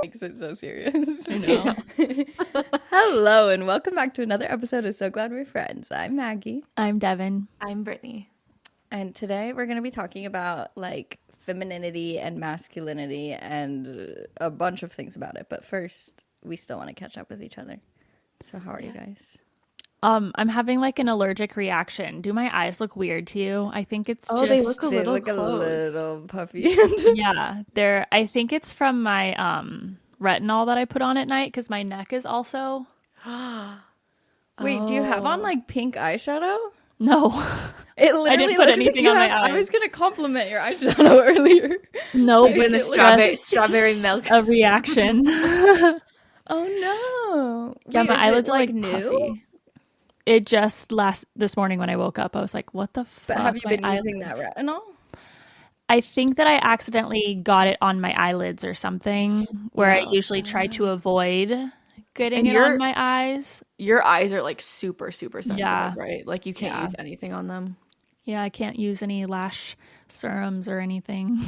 Makes it so serious. I know. Hello, and welcome back to another episode of So Glad We're Friends. I'm Maggie. I'm Devon. I'm Brittany. And today we're going to be talking about like femininity and masculinity and a bunch of things about it. But first, we still want to catch up with each other. So how are you guys? I'm having like an allergic reaction. Do my eyes look weird to you? I think it's just They look a They little look closed. a little puffy. yeah, I think it's from my retinol that I put on at night because my neck is also Wait, do you have on like pink eyeshadow? no. It literally I didn't put looks anything like on you my have, eyes. I was gonna compliment your eyeshadow earlier. No, Like, but When the it's strawberry milk. a reaction. Oh no! Yeah, Wait, my is eyelids it, are like new? puffy. It just this morning when I woke up, I was like, "What the fuck?" But have you My been using that eyelids. retinol? I think that I accidentally got it on my eyelids or something, where I Yeah. usually try to avoid getting And it on my eyes. Your eyes are like super, super sensitive, Yeah. right? Like you can't Yeah. use anything on them. Yeah, I can't use any lash serums or anything.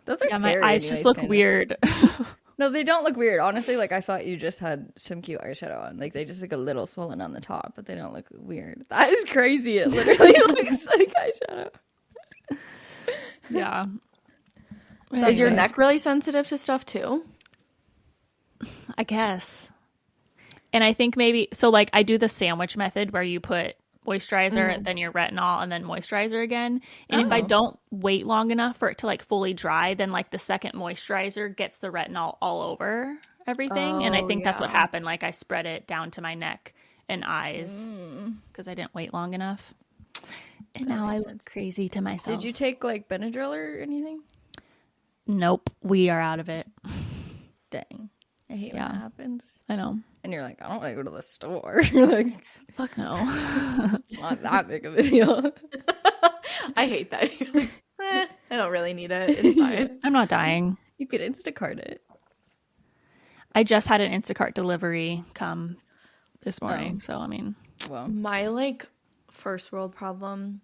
Those are Yeah, my scary. eyes anyways, just look kinda. weird. No, they don't look weird. Honestly, like I thought you just had some cute eyeshadow on. Like they just look a little swollen on the top, but they don't look weird. That is crazy. It literally looks like eyeshadow. Yeah. Is your Anyways. neck really sensitive to stuff too? I guess. And I think maybe so like I do the sandwich method where you put moisturizer, then your retinol, and then moisturizer again. And if I don't wait long enough for it to like fully dry, then like the second moisturizer gets the retinol all over everything. And I think that's what happened. Like I spread it down to my neck and eyes because I didn't wait long enough. And now I makes look sense. crazy to myself. Did you take like Benadryl or anything? Nope. We are out of it. Dang, I hate when Yeah. that happens. I know. And you're like, I don't want to go to the store. You're like, Fuck no. it's not that big of a deal. I hate that. You're like, I don't really need it. It's fine. I'm not dying. You could Instacart it. I just had an Instacart delivery come this morning. So, I mean, Well, My like first world problem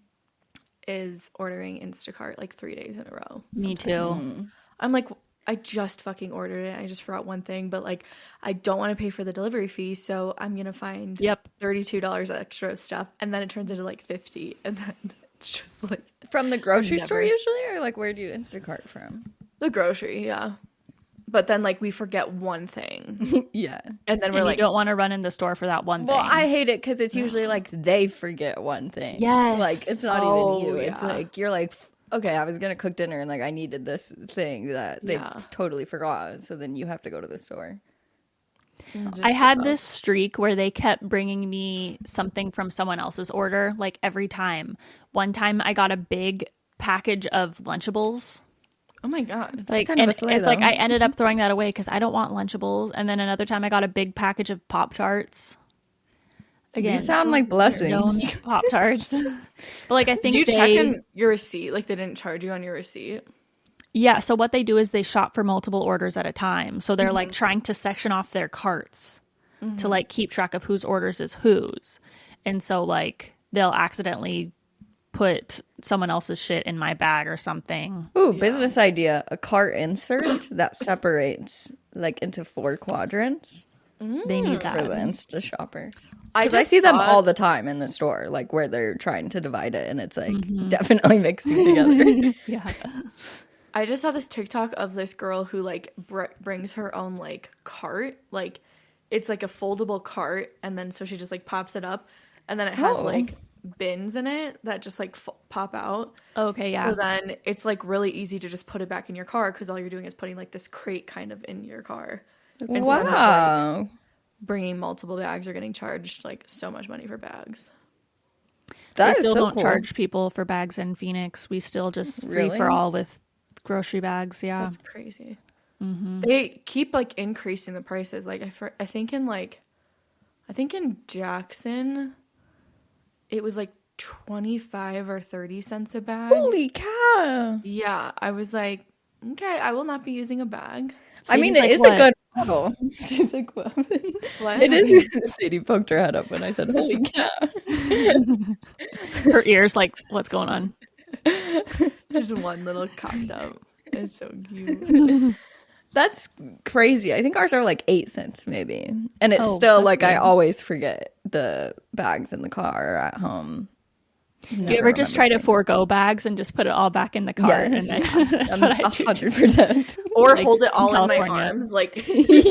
is ordering Instacart like 3 days in a row. me too. I'm like, I just fucking ordered it. I just forgot one thing, but like, I don't want to pay for the delivery fee, so I'm gonna find Yep. $32 extra of stuff, and then it turns into like 50, and then it's just like from the grocery store Never. usually, or like where do you Instacart from? the grocery, yeah. But then like we forget one thing, Yeah. and then And we're you like, don't want to run in the store for that one Well, thing. I hate it because it's usually like they forget one thing. Yes. Like it's not Oh, even you. It's yeah. like you're like, okay, I was gonna cook dinner and like I needed this thing that they Yeah. totally forgot. So then you have to go to the store. I had this streak where they kept bringing me something from someone else's order, like every time. One time I got a big package of Lunchables. oh my god, Like, kind of and a slay, it's like though. I ended up throwing that away because I don't want Lunchables. And then another time I got a big package of Pop-Tarts. Again, These sound like blessings. don't Pop-Tarts. But like I think did you they, check in your receipt? Like they didn't charge you on your receipt? yeah, so what they do is they shop for multiple orders at a time. So they're like trying to section off their carts to like keep track of whose orders is whose. And so like they'll accidentally put someone else's shit in my bag or something. Ooh, business idea: a cart insert that separates like into 4 quadrants They need for the that. Insta shoppers. I Because I just see them saw all it- the time in the store, like where they're trying to divide it, and it's like definitely mixing together. Yeah. I just saw this TikTok of this girl who like brings her own like cart, like it's like a foldable cart, and then so she just like pops it up, and then it has Oh. like bins in it that just like pop out. Okay, yeah. So then it's like really easy to just put it back in your car because all you're doing is putting like this crate kind of in your car. Instead of, like, Wow. bringing multiple bags or getting charged like so much money for bags. That They is still so don't cool. charge people for bags in Phoenix. We still just free Really? for all with grocery bags. Yeah. That's crazy. They keep like increasing the prices. Like I think in Jackson, it was like 25 or 30 cents a bag. Holy cow. Yeah, I was like, okay, I will not be using a bag. I mean, Sadie's it like, is a good model. She's like, what? What? It is. Sadie poked her head up when I said, holy cow. Her ears like, what's going on? Just one little cocked up. It's so cute. That's crazy. I think ours are like 8 cents maybe. And it's Oh, still that's like I good. always forget the bags in the car or at home. Do you ever just try to forego bags and just put it all back in the cart? Yes. And then, that's what I do too. 100%. Or Like, hold it in all in my California. arms, like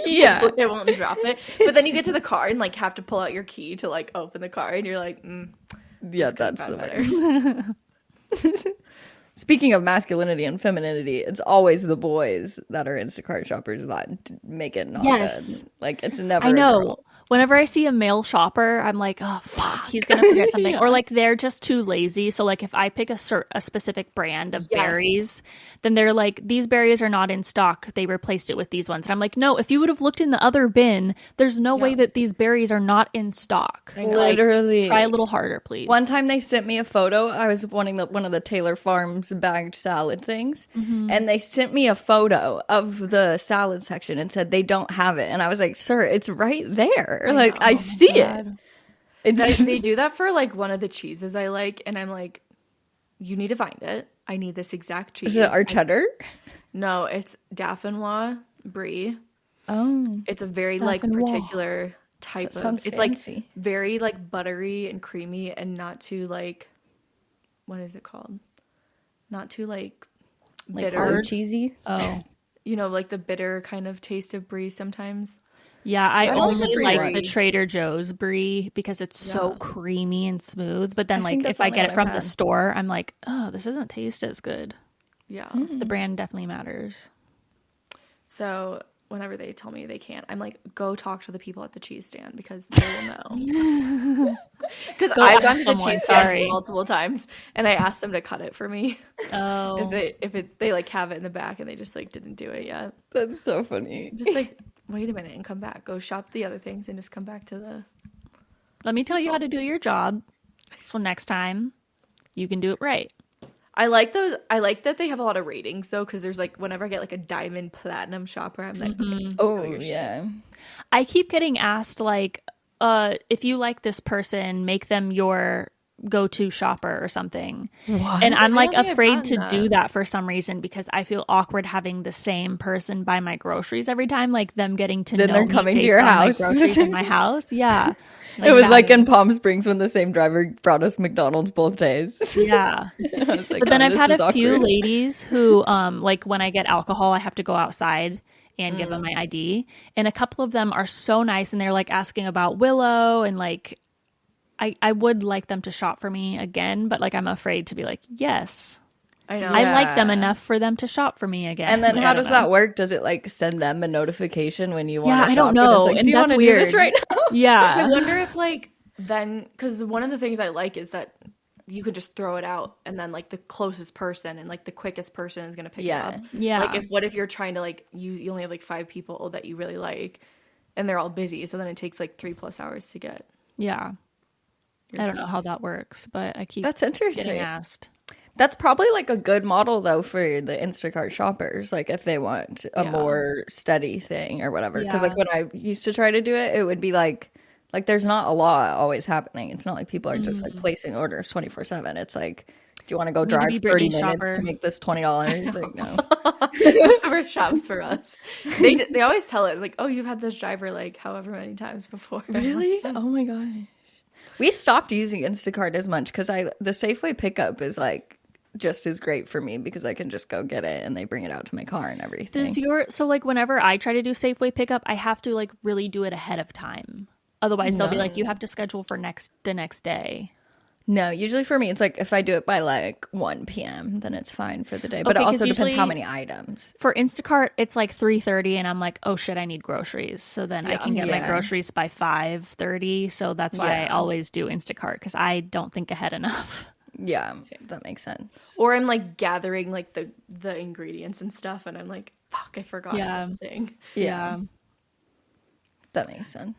Yeah. hopefully I won't drop it. But then you get to the car and like have to pull out your key to like open the car, and you're like, Yeah, this could've that's gone the way. Speaking of masculinity and femininity, it's always the boys that are Instacart shoppers that make it not Yes. good. Like it's never I a know. girl. Whenever I see a male shopper, I'm like, oh fuck, he's gonna forget something, or like they're just too lazy. So like if I pick a specific brand of berries, then they're like, these berries are not in stock. They replaced it with these ones, and I'm like, no. If you would have looked in the other bin, there's no way that these berries are not in stock. Like, Literally. try a little harder, please. One time they sent me a photo. I was wanting one of the Taylor Farms bagged salad things, and they sent me a photo of the salad section and said they don't have it. And I was like, "Sir, it's right there. Like I see it." They do that for like one of the cheeses I like, and I'm like, you need to find it. I need this exact cheese. Is it our cheddar? No, it's Dauphinois Brie. Oh, It's a very like particular type That of. sounds It's fancy. like very like buttery and creamy, and not too like, what is it called? Not too like bitter. hard cheesy. Oh. You know, like the bitter kind of taste of brie sometimes. Yeah, I like only the brie like ones. the Trader Joe's brie because it's so creamy and smooth. But then, I think like, that's if I the get only it one from I've the had. store, I'm like, oh, this doesn't taste as good. Yeah. The brand definitely matters. So whenever they tell me they can't, I'm like, go talk to the people at the cheese stand because they will know. Because Go I've ask gone to the someone, cheese stand sorry. multiple times, and I asked them to cut it for me. Oh, They like have it in the back, and they just like didn't do it yet. That's so funny. Just like wait a minute and come back. Go shop the other things and just come back to the. let me tell you how to do your job. So next time, you can do it right. I like those. I like that they have a lot of ratings though, because there's like whenever I get like a diamond platinum shopper, I'm like, okay, Oh yeah. I keep getting asked like, if you like this person, make them your go-to shopper or something. And I'm like don't think I've afraid to gotten do that. that for some reason because I feel awkward having the same person buy my groceries every time, like them getting to Then know they're me coming to based your on house. my groceries in my house. Yeah. It was that. like in Palm Springs when the same driver brought us McDonald's both days. Yeah. I was like, But then "Oh, I've this had is a few awkward." ladies who, like when I get alcohol, I have to go outside and give them my ID. And a couple of them are so nice and they're like asking about Willow and like, I would like them to shop for me again, but like I'm afraid to be like, yes, I know. I like them Yeah. enough for them to shop for me again. And then Like, how I don't does know. that work? Does it like send them a notification when you want Yeah, to I shop? don't And it's know. like, And do you that's want to do this weird. right now? I Yeah. wonder if like then because one of the things I like is that you could just throw it out and then like the closest person and like the quickest person is gonna pick it Yeah. up. Yeah. Like what if you're trying to like you only have like 5 people that you really like and they're all busy, so then it takes like 3+ hours to get. Yeah. I don't know how that works, but I keep That's interesting. getting asked. That's probably like a good model though for the Instacart shoppers, like if they want a Yeah. more steady thing or whatever. Because Yeah. like when I used to try to do it, it would be like there's not a lot always happening. It's not like people are just like placing orders 24/7. It's like, do you want to go Need to drive be 30 Brittany's minutes shopper. to make this $20? Like no. Whoever shops for us, they always tell us like, oh, you've had this driver like however many times before. Really? Oh my gosh. We stopped using Instacart as much because the Safeway pickup is like just as great for me because I can just go get it and they bring it out to my car and everything. So like whenever I try to do Safeway pickup, I have to like really do it ahead of time. Otherwise, they'll be like, you have to schedule for the next day. No, usually for me, it's like if I do it by like 1 p.m., then it's fine for the day. But Okay, it 'cause also depends how usually- many items. For Instacart, it's like 3:30, and I'm like, oh shit, I need groceries. So then I can get my Yeah. groceries by 5:30. So that's why I Yeah. always do Instacart because I don't think ahead enough. Yeah, that makes sense. Or I'm like gathering like the ingredients and stuff, and I'm like, fuck, I forgot Yeah. this thing. Yeah, that makes sense.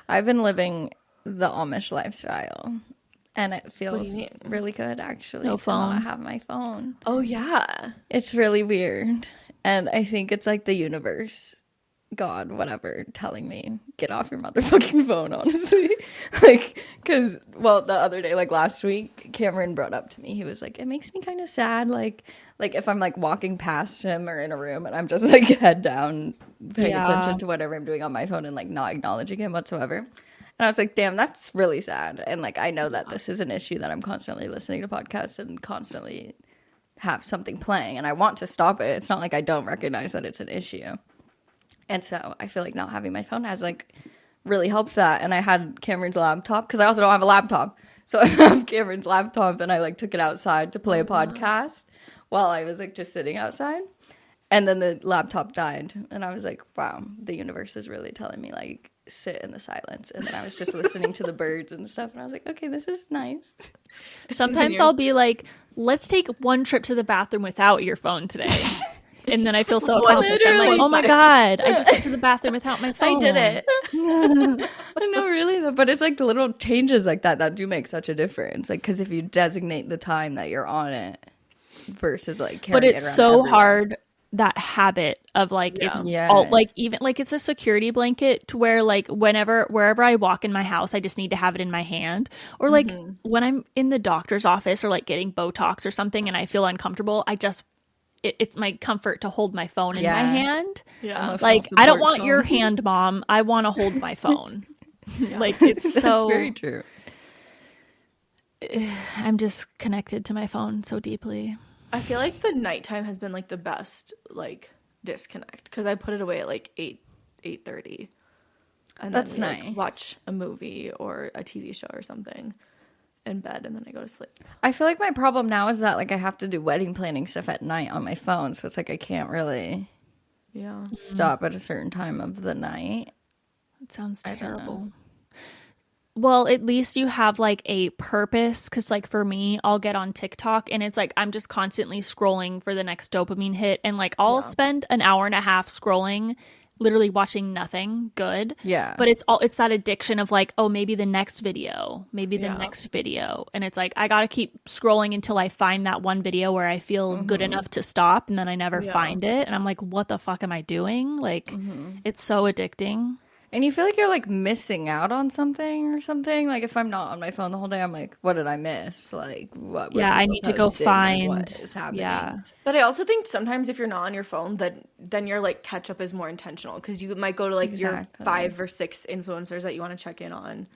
I've been living the Amish lifestyle, and it feels mean? really good actually. No to phone? not have my phone. Oh yeah. It's really weird. And I think it's like the universe God, whatever, telling me, get off your motherfucking phone, honestly. Like, because, well, the other day, like last week, Cameron brought up to me, he was like, it makes me kind of sad, like if I'm like walking past him or in a room and I'm just like head down, paying attention to whatever I'm doing on my phone and like not acknowledging him whatsoever. And I was like, damn, that's really sad. And like, I know that this is an issue that I'm constantly listening to podcasts and constantly have something playing, and I want to stop it. It's not like I don't recognize that it's an issue. And so I feel like not having my phone has like really helped that. And I had Cameron's laptop because I also don't have a laptop. So I have Cameron's laptop and I like took it outside to play a podcast while I was like just sitting outside. And then the laptop died. And I was like, wow, the universe is really telling me like sit in the silence. And then I was just listening to the birds and stuff. And I was like, okay, this is nice. Sometimes I'll be like, let's take one trip to the bathroom without your phone today. And then I feel so accomplished. I'm like, oh my God, I just went to the bathroom without my phone. I did it. I know, really, though. But it's like the little changes like that do make such a difference. Like, because if you designate the time that you're on it versus like carrying it around. But it's so everywhere. Hard, that habit of like, it's all, like, even like it's a security blanket to where like wherever I walk in my house, I just need to have it in my hand. Or like when I'm in the doctor's office or like getting Botox or something and I feel uncomfortable, it's my comfort to hold my phone in my hand. Yeah. Like, I don't want your hand, Mom. I want to hold my phone. Like, it's so... That's very true. I'm just connected to my phone so deeply. I feel like the nighttime has been, like, the best, like, disconnect. Because I put it away at, like, 8:30. And that's then nice. Like, watch a movie or a TV show or something in bed, and then I go to sleep. I feel like my problem now is that like I have to do wedding planning stuff at night on my phone, so it's like I can't really stop at a certain time of the night. It sounds terrible. Well, at least you have like a purpose, because like for me, I'll get on TikTok and it's like I'm just constantly scrolling for the next dopamine hit, and like I'll spend an hour and a half scrolling, literally watching nothing good. Yeah. But it's that addiction of like, oh, maybe the next video, and it's like I gotta keep scrolling until I find that one video where I feel good enough to stop, and then I never find it, and I'm like, what the fuck am I doing? Like, it's so addicting. And you feel like you're like missing out on something or something. Like if I'm not on my phone the whole day, I'm like, what did I miss? Like what? Yeah, I need to go find what is happening. Yeah. But I also think sometimes if you're not on your phone, then your like catch up is more intentional, because you might go to like your 5 or 6 influencers that you want to check in on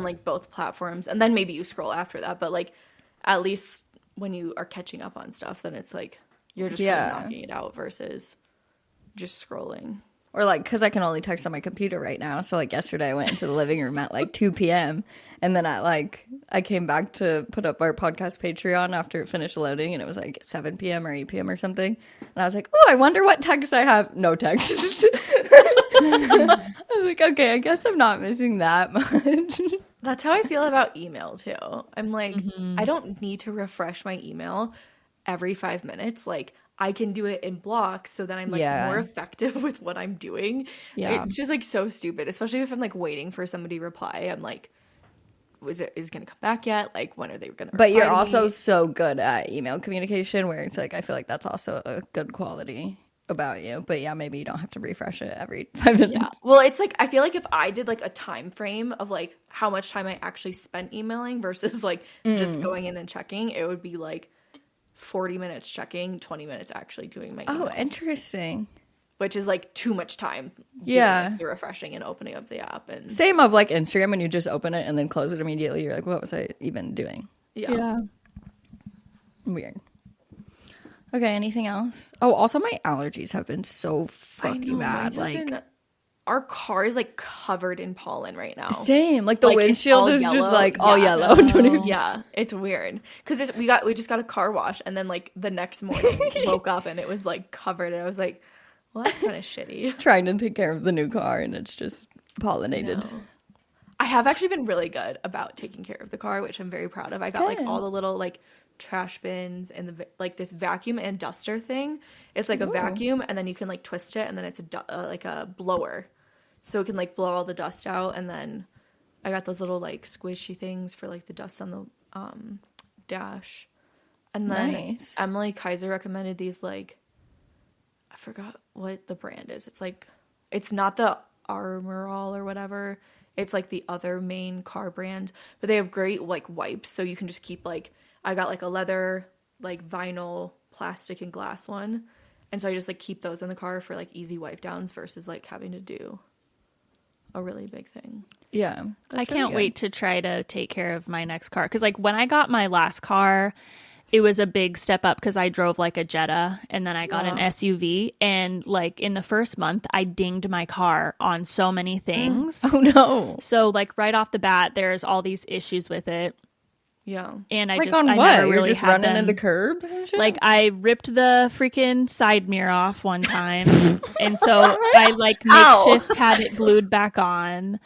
like both platforms, and then maybe you scroll after that. But like at least when you are catching up on stuff, then it's like you're just kind of knocking it out versus just scrolling. Or like, because I can only text on my computer right now. So like yesterday I went into the living room at like 2 p.m. And then I came back to put up our podcast Patreon after it finished loading. And it was like 7 p.m. or 8 p.m. or something. And I was like, oh, I wonder what texts I have. No texts. I was like, okay, I guess I'm not missing that much. That's how I feel about email too. I'm like, I don't need to refresh my email every 5 minutes. Like, I can do it in blocks, so that I'm like more effective with what I'm doing. Yeah. It's just like so stupid, especially if I'm like waiting for somebody to reply. I'm like, is it going to come back yet? Like, when are they going to reply? But you're also so good at email communication, where it's like, I feel like that's also a good quality about you. But yeah, maybe you don't have to refresh it every 5 minutes. Yeah. Well, it's like, I feel like if I did like a time frame of like how much time I actually spent emailing versus like just going in and checking, it would be like 40 minutes checking, 20 minutes actually doing my emails. Oh, interesting. Which is like too much time. Doing the refreshing and opening up the app. And same of like Instagram, when you just open it and then close it immediately. You're like, what was I even doing? Yeah. Weird. Okay, anything else? Oh, also my allergies have been so fucking bad. Like, our car is like covered in pollen right now. Same. Like the windshield is just like all yellow. Yeah, it's weird. Because we just got a car wash, and then like the next morning woke up and it was like covered, and I was like, well, that's kind of shitty. Trying to take care of the new car and it's just pollinated. I have actually been really good about taking care of the car, which I'm very proud of. I got like all the little like trash bins and the like this vacuum and duster thing. It's like a vacuum, and then you can like twist it, and then it's like a blower, so it can like blow all the dust out. And then I got those little like squishy things for like the dust on the dash. And then Emily Kaiser recommended these, like, I forgot what the brand is. It's like it's not the Armorall or whatever. It's like the other main car brand, but they have great like wipes, so you can just keep like, I got like a leather, like vinyl, plastic and glass one, and so I just like keep those in the car for like easy wipe downs versus like having to do a really big thing. Yeah. I can't wait to try to take care of my next car, because like when I got my last car, it was a big step up because I drove like a Jetta, and then I got an SUV, and like in the first month I dinged my car on so many things. Oh no. So like right off the bat there's all these issues with it. Yeah. And I Like just on I what? never You're really just had running them. into curbs and shit? Like I ripped the freaking side mirror off one time, and so I like makeshift had it glued back on.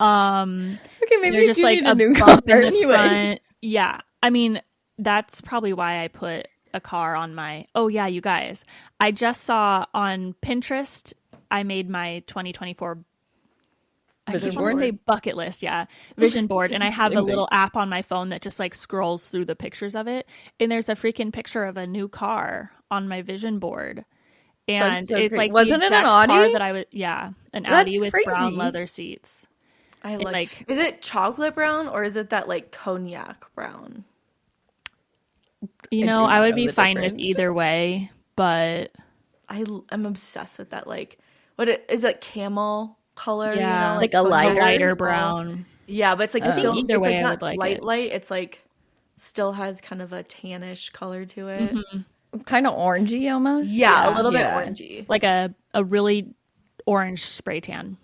Okay, maybe There's you just do like need a a new bump car in the anyways. front. Yeah, I mean that's probably why I put a car on my. Oh yeah, you guys, I just saw on Pinterest. I made my 2024. I Vision keep wanting to board? say bucket list, yeah, vision board, and I have a Same little app on my phone that just like scrolls through the pictures of it, and there's a freaking picture of a new car on my vision board, and That's so it's crazy. like Wasn't the it an exact car Audi? that I would, yeah, an That's Audi with brown crazy. leather seats. I And, like, is it chocolate brown or is it that like cognac brown? You I know, do I not would know be the fine with difference. either way, but I'm obsessed with that, like, is it camel color? yeah, Like a cognac lighter? lighter camel. brown. Yeah, but it's like I think still, either it's way like I not would like light it. light. It's like still has kind of a tannish color to it. Kind of orangey almost. Yeah, a little bit Yeah. orangey. Like a really orange spray tan.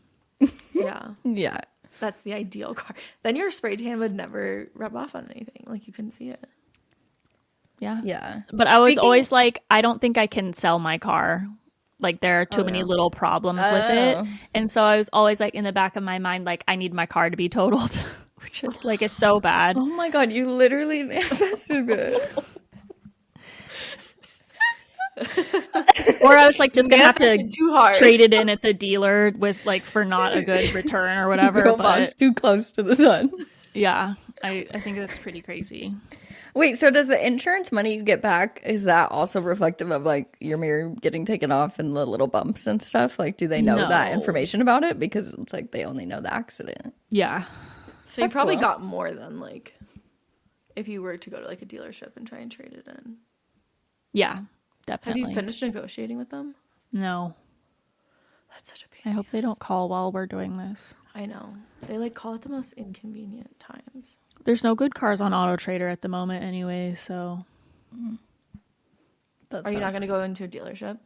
Yeah, Yeah. that's the ideal car. Then your spray tan would never rub off on anything. Like you couldn't see it. Yeah. Yeah. But I was Speaking- always like, I don't think I can sell my car. Like there are too many little problems with it. Oh. And so I was always like in the back of my mind, like I need my car to be totaled, which is like is so bad. Oh my god, you literally manifested it. Or I was like just gonna have to Manifested too hard. trade it in at the dealer with like for not a good return or whatever. Girl But boss too close to the sun. yeah, I think that's pretty crazy. Wait, so does the insurance money you get back, is that also reflective of like your mirror getting taken off and the little bumps and stuff? Like, do they know that No. information about it? Because it's like they only know the accident. Yeah. So you That's probably cool. got more than like if you were to go to like a dealership and try and trade it in. Yeah, Have definitely. you finished negotiating with them? No. That's such a pain. I hope they don't call while we're doing this. I know. They like call it the most inconvenient times. There's no good cars on Auto Trader at the moment anyway, so That Are you not going to sucks. go into a dealership?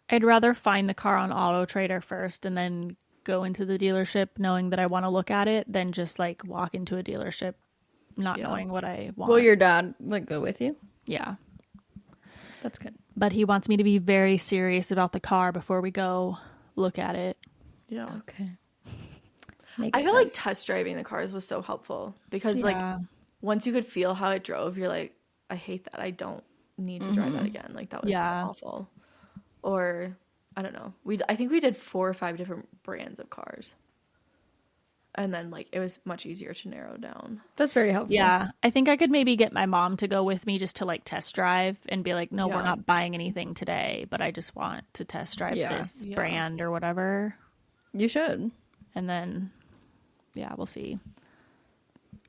I'd rather find the car on Auto Trader first and then go into the dealership knowing that I want to look at it than just like walk into a dealership not Yeah. knowing what I want. Will your dad like go with you? Yeah. That's good. But he wants me to be very serious about the car before we go look at it. Yeah. Okay. I feel like test driving the cars was so helpful because like once you could feel how it drove, you're like, I hate that. I don't need to drive that again. Like that was awful. Or I don't know. I think we did 4 or 5 different brands of cars. And then like it was much easier to narrow down. That's very helpful. Yeah. I think I could maybe get my mom to go with me just to like test drive and be like, no, we're not buying anything today, but I just want to test drive this brand or whatever. You should. And then, yeah, we'll see.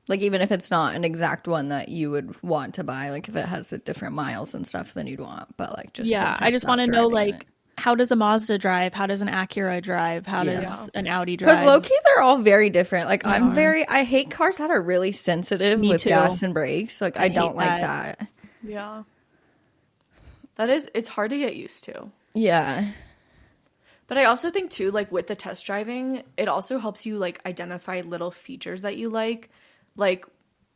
Like, even if it's not an exact one that you would want to buy, like if it has the different miles and stuff than you'd want, but like just Yeah, to I just test want to out know driving like it. how does a Mazda drive? How does an Acura drive? How does an Audi drive? Because low-key, they're all very different. Like, I hate cars that are really sensitive Me with too. gas and brakes. Like, I don't hate like that. that. Yeah. It's hard to get used to. Yeah. But I also think too, like with the test driving, it also helps you like identify little features that you like. Like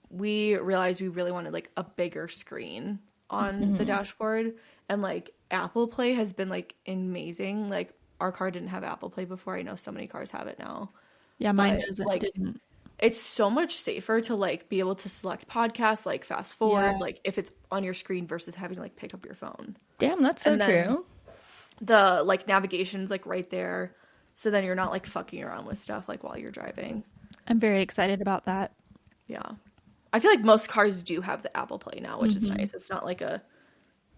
we realized we really wanted like a bigger screen on the dashboard, and like Apple Play has been like amazing. Like our car didn't have Apple Play before. I know so many cars have it now. Yeah, mine But, doesn't. like, Didn't. It's so much safer to like be able to select podcasts, like fast forward, Yeah. like if it's on your screen versus having to like pick up your phone. Damn, that's so And then- true. The like navigation's like right there, so then you're not like fucking around with stuff like while you're driving. I'm very excited about that. Yeah, I feel like most cars do have the Apple Play now, which is nice. It's not like a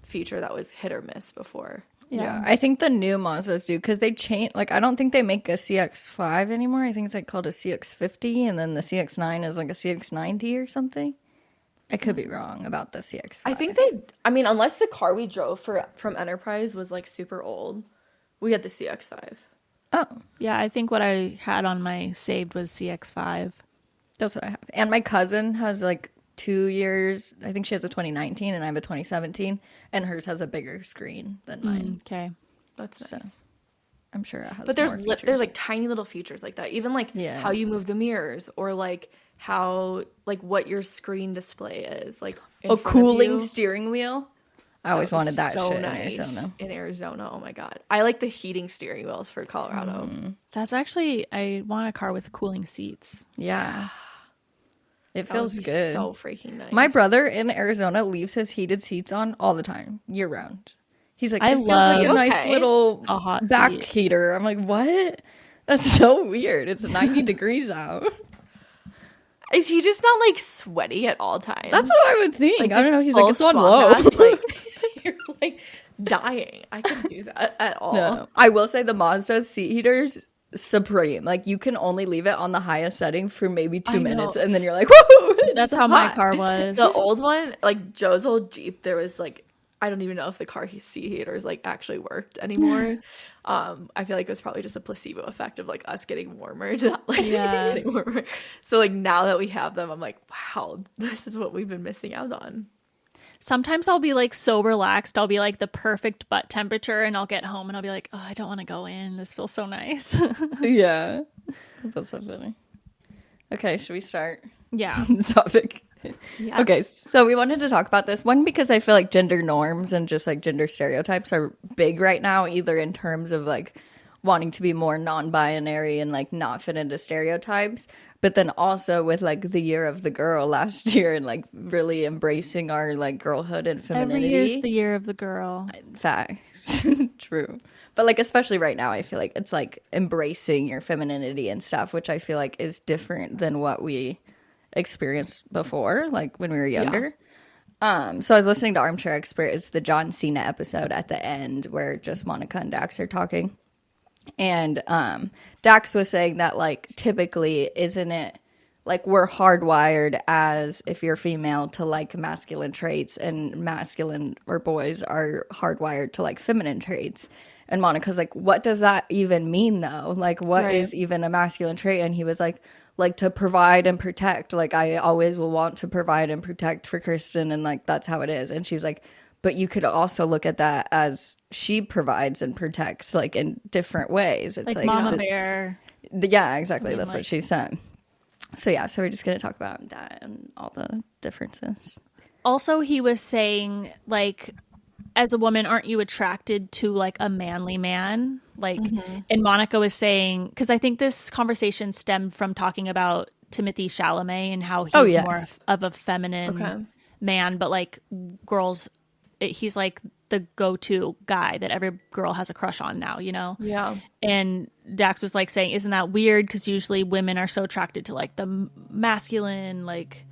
feature that was hit or miss before. Yeah, I think the new Mazdas do because they change. Like, I don't think they make a CX-5 anymore. I think it's like called a CX-50, and then the CX-9 is like a CX-90 or something. I could be wrong about the CX-5. I think they, I mean, unless the car we drove from Enterprise was like super old, we had the CX-5. Oh, Yeah, I think what I had on my saved was CX-5. that's what I have. And my cousin has like 2 years. I think she has a 2019, and I have a 2017, and hers has a bigger screen than mine. Okay. That's So nice. I'm sure it has. But there's more features. there's like tiny little features like that. Even like how you move the mirrors, or like how like what your screen display is, like in a front of cooling you. steering wheel. I always wanted that so shit nice in Arizona. In Arizona, oh my god, I like the heating steering wheels for Colorado. That's actually, I want a car with cooling seats. Yeah. It That would feels be good. so freaking nice. My brother in Arizona leaves his heated seats on all the time, year round. He's like, I it feels love like a nice little a hot back seat. heater. I'm like, what? That's so weird. It's 90 degrees out. Is he just not like sweaty at all times? That's what I would think. Like, I don't know. just He's like, full it's on swamp low. ass, like you're like dying. I couldn't do that at all. No. I will say the Mazda's seat heaters, supreme. Like, you can only leave it on the highest setting for maybe 2 minutes, and then you're like, whoa, That's how my car was. The old one, like Joe's old Jeep, there was like, I don't even know if the car seat heaters like actually worked anymore. I feel like it was probably just a placebo effect of like us getting warmer, not like getting warmer. So like now that we have them, I'm like, wow, this is what we've been missing out on. Sometimes I'll be like so relaxed. I'll be like the perfect butt temperature, and I'll get home and I'll be like, oh, I don't want to go in. This feels so nice. Yeah. That's so funny. Okay, should we start? Yeah. The topic. Yeah. Okay, so we wanted to talk about this one because I feel like gender norms and just like gender stereotypes are big right now, either in terms of like wanting to be more non-binary and like not fit into stereotypes, but then also with like the year of the girl last year and like really embracing our like girlhood and femininity. Every year's the year of the girl. Facts. True. But like especially right now, I feel like it's like embracing your femininity and stuff, which I feel like is different than what we experienced before, like when we were younger. So I was listening to Armchair Expert. It's the John Cena episode at the end where just Monica and Dax are talking. And Dax was saying that like typically isn't it like we're hardwired as if you're female to like masculine traits, and masculine or boys are hardwired to like feminine traits. And Monica's like, what does that even mean though? Like what is even a masculine trait? And he was like to provide and protect. Like I always will want to provide and protect for Kristen, and like that's how it is. And she's like, but you could also look at that as she provides and protects like in different ways. It's like Mama Bear. Yeah, exactly. That's like, what she said. So yeah, so we're just gonna talk about that and all the differences. Also, he was saying like, as a woman, aren't you attracted to like a manly man? Like, and Monica was saying, because I think this conversation stemmed from talking about Timothy Chalamet and how he's more of a feminine man, but like girls, he's like the go-to guy that every girl has a crush on now, you know? Yeah. And Dax was like saying, isn't that weird? Because usually women are so attracted to like the masculine, like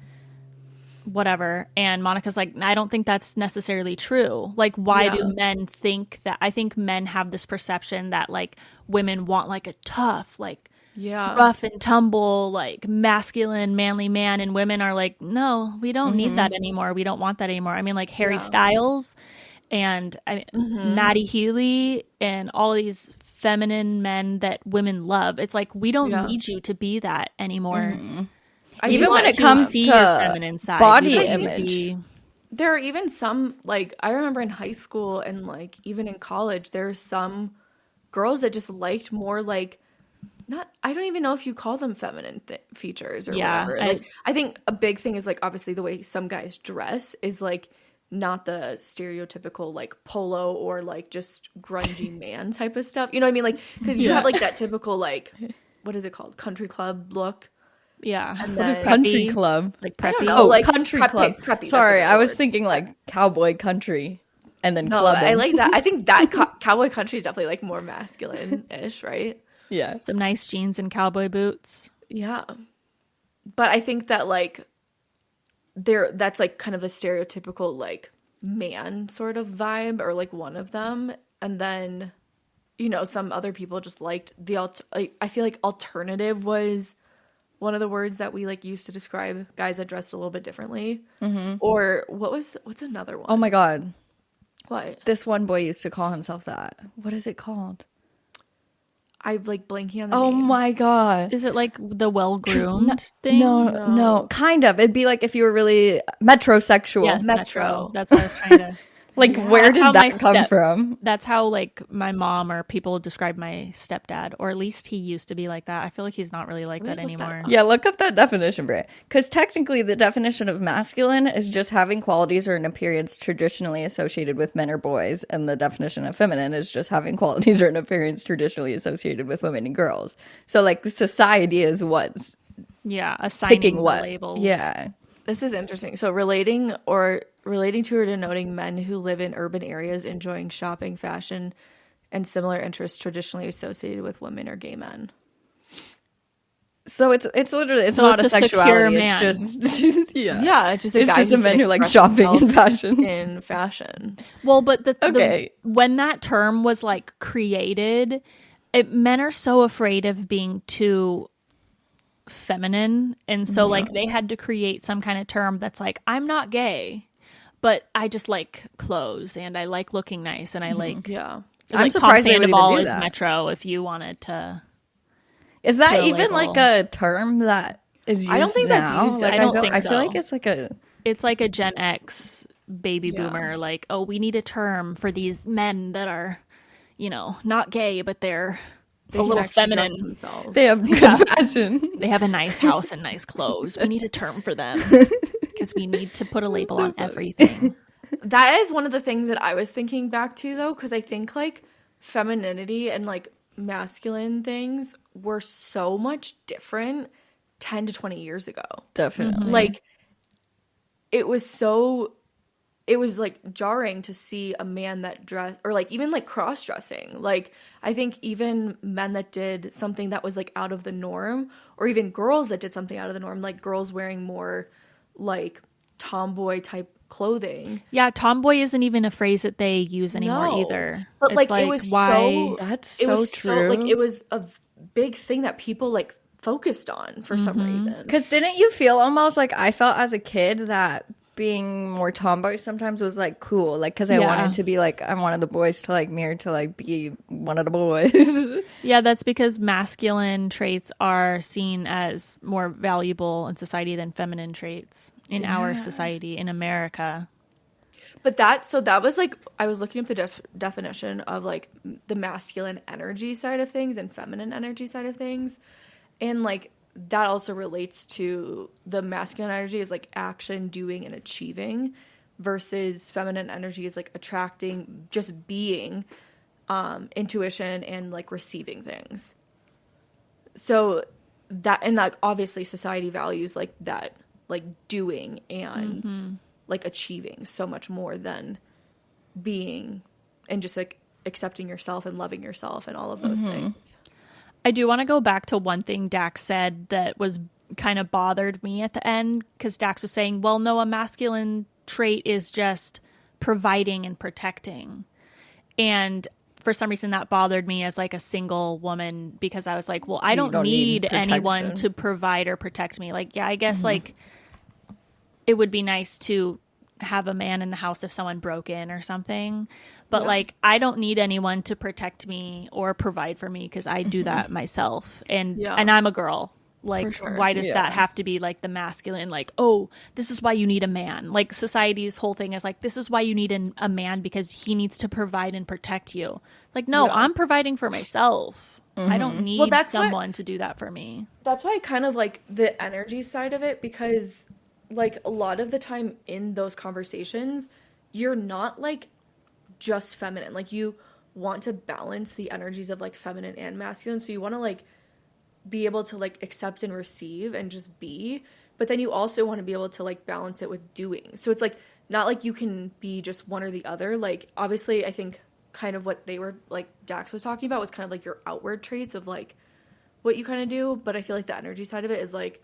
whatever. And Monica's like, I don't think that's necessarily true. Like, why do men think that? I think men have this perception that like women want like a tough, like rough and tumble, like masculine, manly man, and women are like, no, we don't need that anymore. We don't want that anymore. I mean, like Harry Styles and Maddie Healy and all these feminine men that women love. It's like, we don't need you to be that anymore. Even when it comes to feminine side, body image. There are even some, like, I remember in high school and, like, even in college, there are some girls that just liked more, like, I don't even know if you call them feminine features or whatever. Like, I think a big thing is, like, obviously the way some guys dress is, like, not the stereotypical, like, polo or, like, just grungy man type of stuff. You know what I mean? Like, because you have, like, that typical, like, what is it called? Country club look. Yeah. And what is country club? Like preppy? I don't know, Oh, like country club. Preppy, sorry, I was thinking like cowboy country and then clubbing. I like that. I think that cowboy country is definitely like more masculine-ish, right? Yeah. Some nice jeans and cowboy boots. Yeah. But I think that like that's like kind of a stereotypical like man sort of vibe, or like one of them. And then, you know, some other people just liked I feel like alternative was one of the words that we like used to describe guys that dressed a little bit differently. Or what's another one? Oh my God. What? This one boy used to call himself that. What is it called? I'm like blanking on the Oh name. my God. Is it like the well-groomed thing? No, kind of. It'd be like if you were really metrosexual. Yes, Metro. metro. That's what I was trying to. Like, where That's how did my that come from? That's how like my mom or people describe my stepdad, or at least he used to be like that. I feel like he's not really like that look that anymore. up. Yeah, look up that definition, Britt. Because technically, the definition of masculine is just having qualities or an appearance traditionally associated with men or boys, and the definition of feminine is just having qualities or an appearance traditionally associated with women and girls. So, like, society is what's Yeah, assigning picking the what. labels. Yeah. This is interesting. So relating to or denoting men who live in urban areas enjoying shopping, fashion, and similar interests traditionally associated with women or gay men. So it's literally So not it's a a secure sexuality. man. It's just Yeah, it's just a It's guy just a who man can who likes express shopping and himself fashion. in fashion. Well, but Okay. when that term was like created, men are so afraid of being too feminine, and so like they had to create some kind of term that's like, I'm not gay, but I just like clothes and I like looking nice and I like Yeah. I'm like surprised Tom they would even Sandoval do is that. Metro if you wanted to. Is that Put a even label. like a term that is used I don't think that's now? used Like, I don't think I feel so. like it's like a It's like a Gen X baby Yeah. boomer, like, oh, we need a term for these men that are, you know, not gay, but they're They a can little actually dress feminine. themselves. they have good fashion. They have a nice house and nice clothes. We need a term for them because we need to put a label on everything. That is one of the things that I was thinking back to though, because I think like femininity and like masculine things were so much different 10 to 20 years ago. Definitely. Like it was like jarring to see a man that dressed or like even like cross-dressing. Like I think even men that did something that was like out of the norm, or even girls that did something out of the norm, like girls wearing more like tomboy type clothing. Yeah, tomboy isn't even a phrase that they use anymore No. either. But It's like it was why? That's it so was true. like it was a big thing that people like focused on for some reason. Because didn't you feel almost like I felt as a kid that being more tomboy sometimes was like cool, like because I Yeah. wanted to be like I wanted the boys to like me or to like be one of the boys. Yeah, that's because masculine traits are seen as more valuable in society than feminine traits in our society in America. But that was like I was looking up the definition of like the masculine energy side of things and feminine energy side of things, and like that also relates to the masculine energy is like action, doing, and achieving, versus feminine energy is like attracting, just being, intuition, and like receiving things. So that, and like obviously society values like that, like doing and like achieving so much more than being and just like accepting yourself and loving yourself and all of those things. I do want to go back to one thing Dax said that was kind of bothered me at the end, because Dax was saying, well, no, a masculine trait is just providing and protecting. And for some reason that bothered me as like a single woman, because I was like, well, I don't need anyone protection. to provide or protect me. Like, yeah, I guess like it would be nice to have a man in the house if someone broke in or something. But like, I don't need anyone to protect me or provide for me because I do that myself. And I'm a girl. Like, sure. why does that have to be like the masculine? Like, oh, this is why you need a man. Like society's whole thing is like, this is why you need a man because he needs to provide and protect you. Like, no, I'm providing for myself. I don't need someone to do that for me. That's why I kind of like the energy side of it, because like a lot of the time in those conversations, you're not like just feminine. Like you want to balance the energies of like feminine and masculine. So you want to like be able to like accept and receive and just be, but then you also want to be able to like balance it with doing. So it's like not like you can be just one or the other. Like obviously I think kind of what they were like Dax was talking about was kind of like your outward traits of like what you kind of do, but I feel like the energy side of it is like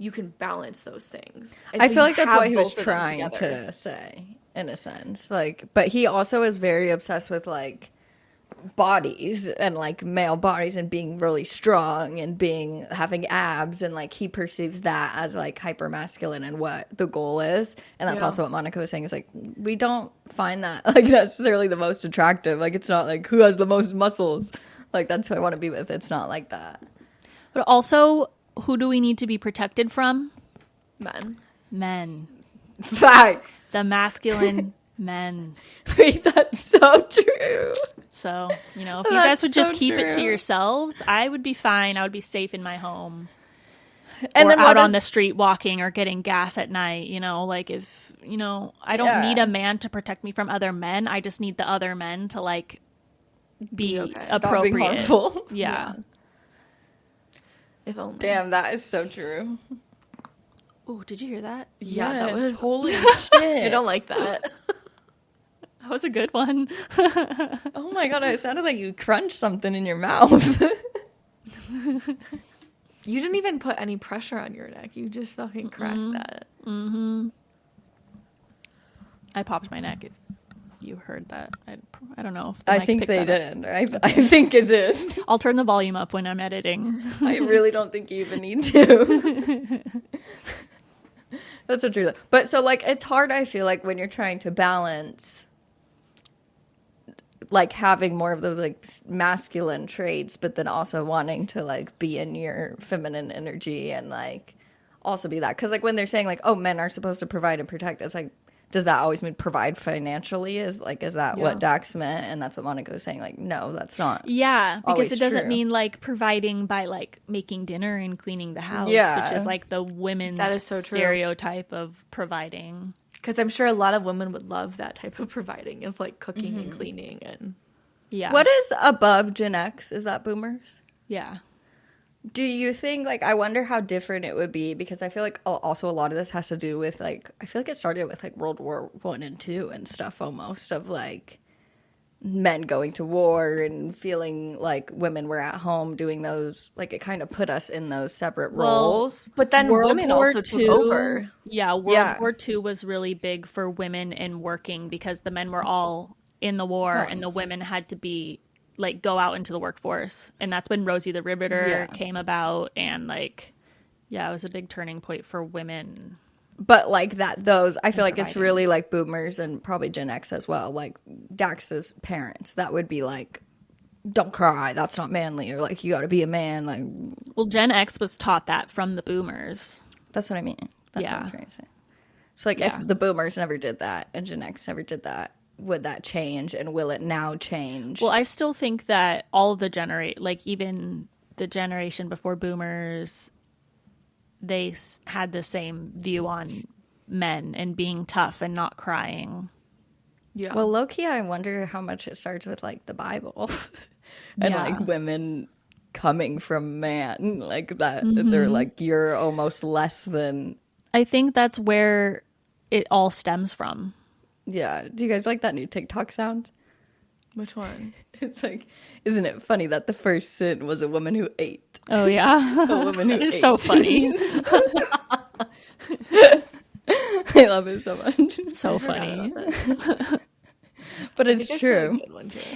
you can balance those things. I feel like that's what he was trying to say, in a sense. Like, but he also is very obsessed with like bodies and like male bodies and being really strong and having abs, and like he perceives that as like hyper masculine and what the goal is. And that's also what Monica was saying, is like, we don't find that like necessarily the most attractive. Like, it's not like who has the most muscles, like that's who I want to be with. It's not like that. But also, who do we need to be protected from? Men. Facts. The masculine men. Wait, that's so true. So, you know, if you guys would just keep it to yourselves, I would be fine. I would be safe in my home. And or then out on the street walking or getting gas at night, you know, like if, you know, I don't need a man to protect me from other men. I just need the other men to like be appropriate. Stop being harmful. Yeah. If only. Damn, that is so true. Oh, did you hear that? Yeah, that was holy shit. I don't like that. That was a good one. Oh my god, it sounded like you crunched something in your mouth. You didn't even put any pressure on your neck. You just fucking cracked that. Mm-hmm. I popped my neck. If you heard that, I don't know. If the I mic think they did. I think it did. I'll turn the volume up when I'm editing. I really don't think you even need to. That's so true though. But so like it's hard, I feel like, when you're trying to balance like having more of those like masculine traits, but then also wanting to like be in your feminine energy and like also be that. Because like when they're saying like, oh, men are supposed to provide and protect, it's like, does that always mean provide financially? Is that what Dax meant? And that's what Monica was saying. Like, no, that's not. Yeah, because it doesn't true. mean like providing by like making dinner and cleaning the house, which is like the women's stereotype of providing. Because I'm sure a lot of women would love that type of providing, of like cooking and cleaning and. Yeah. What is above Gen X? Is that boomers? Yeah. Do you think, like, I wonder how different it would be, because I feel like also a lot of this has to do with, like, I feel like it started with, like, World War I and II and stuff almost, of, like, men going to war and feeling like women were at home doing those, like, it kind of put us in those separate roles. But then women also took over. Yeah, World War II was really big for women in working because the men were all in the war and the women had to be like go out into the workforce, and that's when Rosie the Riveter came about, and like it was a big turning point for women. But like those I feel like it's really like boomers and probably Gen X as well, like Dax's parents, that would be like, don't cry, that's not manly, or like you got to be a man. Like, well, Gen X was taught that from the boomers. That's what I mean. That's what I'm trying to say. So like if the boomers never did that and Gen X never did that, would that change, and will it now change? Well, I still think that all of the like even the generation before boomers, they had the same view on men and being tough and not crying. Yeah. Well, low-key, I wonder how much it starts with like the Bible and like women coming from man, like that. They're like, you're almost less than. I think that's where it all stems from. Yeah. Do you guys like that new TikTok sound? Which one? It's like, isn't it funny that the first sin was a woman who ate? Oh, yeah. A woman who ate. It's so funny. I love it so much. So funny. But it's true.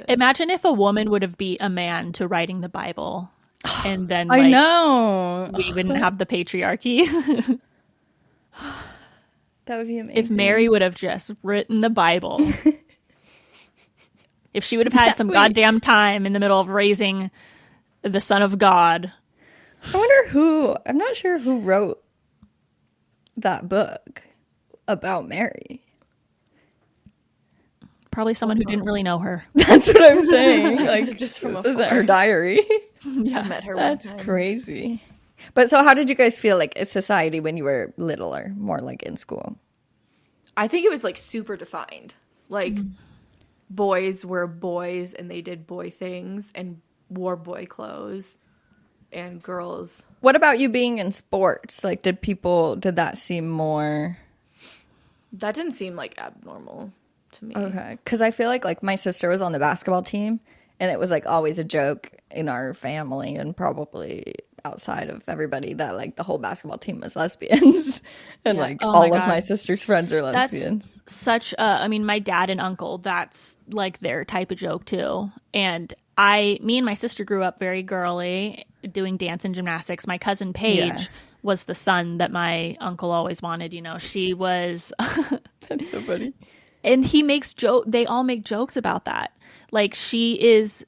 Imagine if a woman would have beat a man to writing the Bible, and then I know we wouldn't have the patriarchy. That would be amazing. If Mary would have just written the Bible. If she would have had some goddamn time in the middle of raising the Son of God. I wonder I'm not sure who wrote that book about Mary. Probably someone who didn't really know her. That's what I'm saying. Like, just from this isn't her diary. Yeah, I met her. That's crazy. But so how did you guys feel like in society when you were littler, more like in school? I think it was like super defined. Like boys were boys and they did boy things and wore boy clothes, and girls. What about you being in sports? Like, did that seem more? That didn't seem like abnormal to me. Okay. Because I feel like my sister was on the basketball team, and it was like always a joke in our family and probably outside of everybody that like the whole basketball team was lesbians, and like Oh all my of my God. sister's friends are lesbians. Such a, I mean, my dad and uncle, that's like their type of joke too. And me and my sister grew up very girly, doing dance and gymnastics. My cousin Paige was the son that my uncle always wanted. You know, she was, That's so funny. and he makes they all make jokes about that. Like she is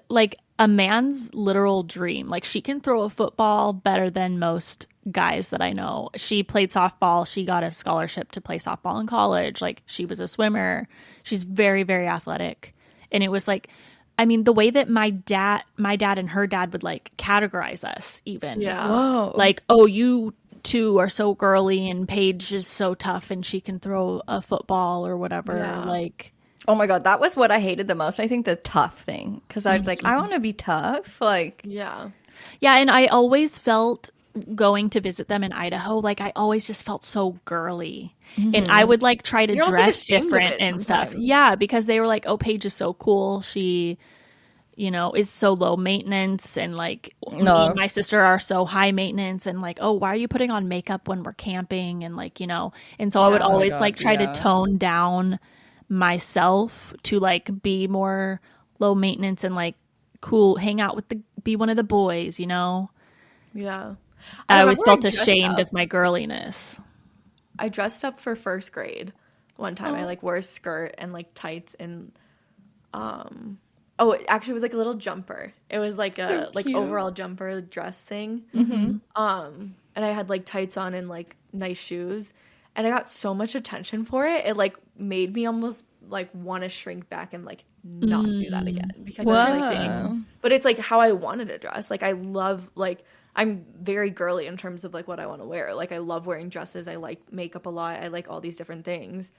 like a man's literal dream. Like she can throw a football better than most guys that I know. She played softball. She got a scholarship to play softball in college. Like she was a swimmer. She's very, very athletic. And it was like, I mean, the way that my dad and her dad would like categorize us even. Yeah. Whoa. Like, oh, you two are so girly and Paige is so tough and she can throw a football or whatever. Yeah. Like, Oh my God, that was what I hated the most. I think the tough thing, because I was like, I want to be tough. Like, Yeah. yeah. And I always felt going to visit them in Idaho, like I always just felt so girly. And I would like try to You're almost, like, dress ashamed of different it and stuff. sometimes. Yeah, because they were like, oh, Paige is so cool. She, you know, is so low maintenance, and like me and my sister are so high maintenance, and like, oh, why are you putting on makeup when we're camping? And like, you know, and so I would always God, like try to yeah. tone down myself to like be more low maintenance and like cool, hang out with be one of the boys, you know. Yeah. I always remember felt dressed ashamed up. of my girliness. I dressed up for first grade one time. I like wore a skirt and like tights and it actually was like a little jumper. It was like a like cute. overall jumper dress thing. And I had like tights on and like nice shoes. And I got so much attention for it. It like made me almost like want to shrink back and like not do that again because it's like, but it's like how I wanted to dress. Like I love like I'm very girly in terms of like what I want to wear. Like I love wearing dresses. I like makeup a lot. I like all these different things.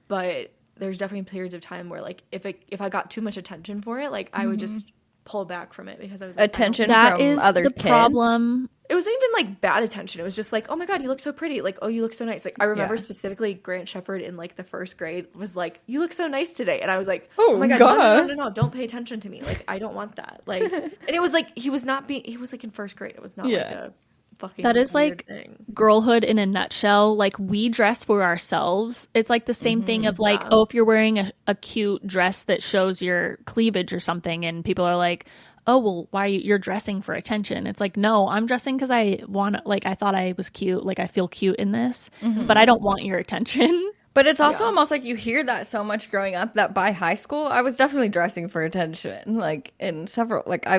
But there's definitely periods of time where like if I got too much attention for it, like I would just pull back from it because I was like, attention That from is other the kids. problem. it wasn't even like bad attention. It was just like, oh my God, you look so pretty. Like, oh, you look so nice. Like I remember specifically Grant Shepard in like the first grade was like, you look so nice today. And I was like, oh my God, no, don't pay attention to me. Like, I don't want that. Like, and it was like, he was like in first grade. It was not like a fucking That is weird like thing. girlhood in a nutshell. Like we dress for ourselves. It's like the same thing of like, oh, if you're wearing a cute dress that shows your cleavage or something, and people are like, oh, well, why are you're dressing for attention? It's like, no, I'm dressing because I want, like, I thought I was cute. Like I feel cute in this, but I don't want your attention. But it's also almost like you hear that so much growing up that by high school, I was definitely dressing for attention. Like in several, like I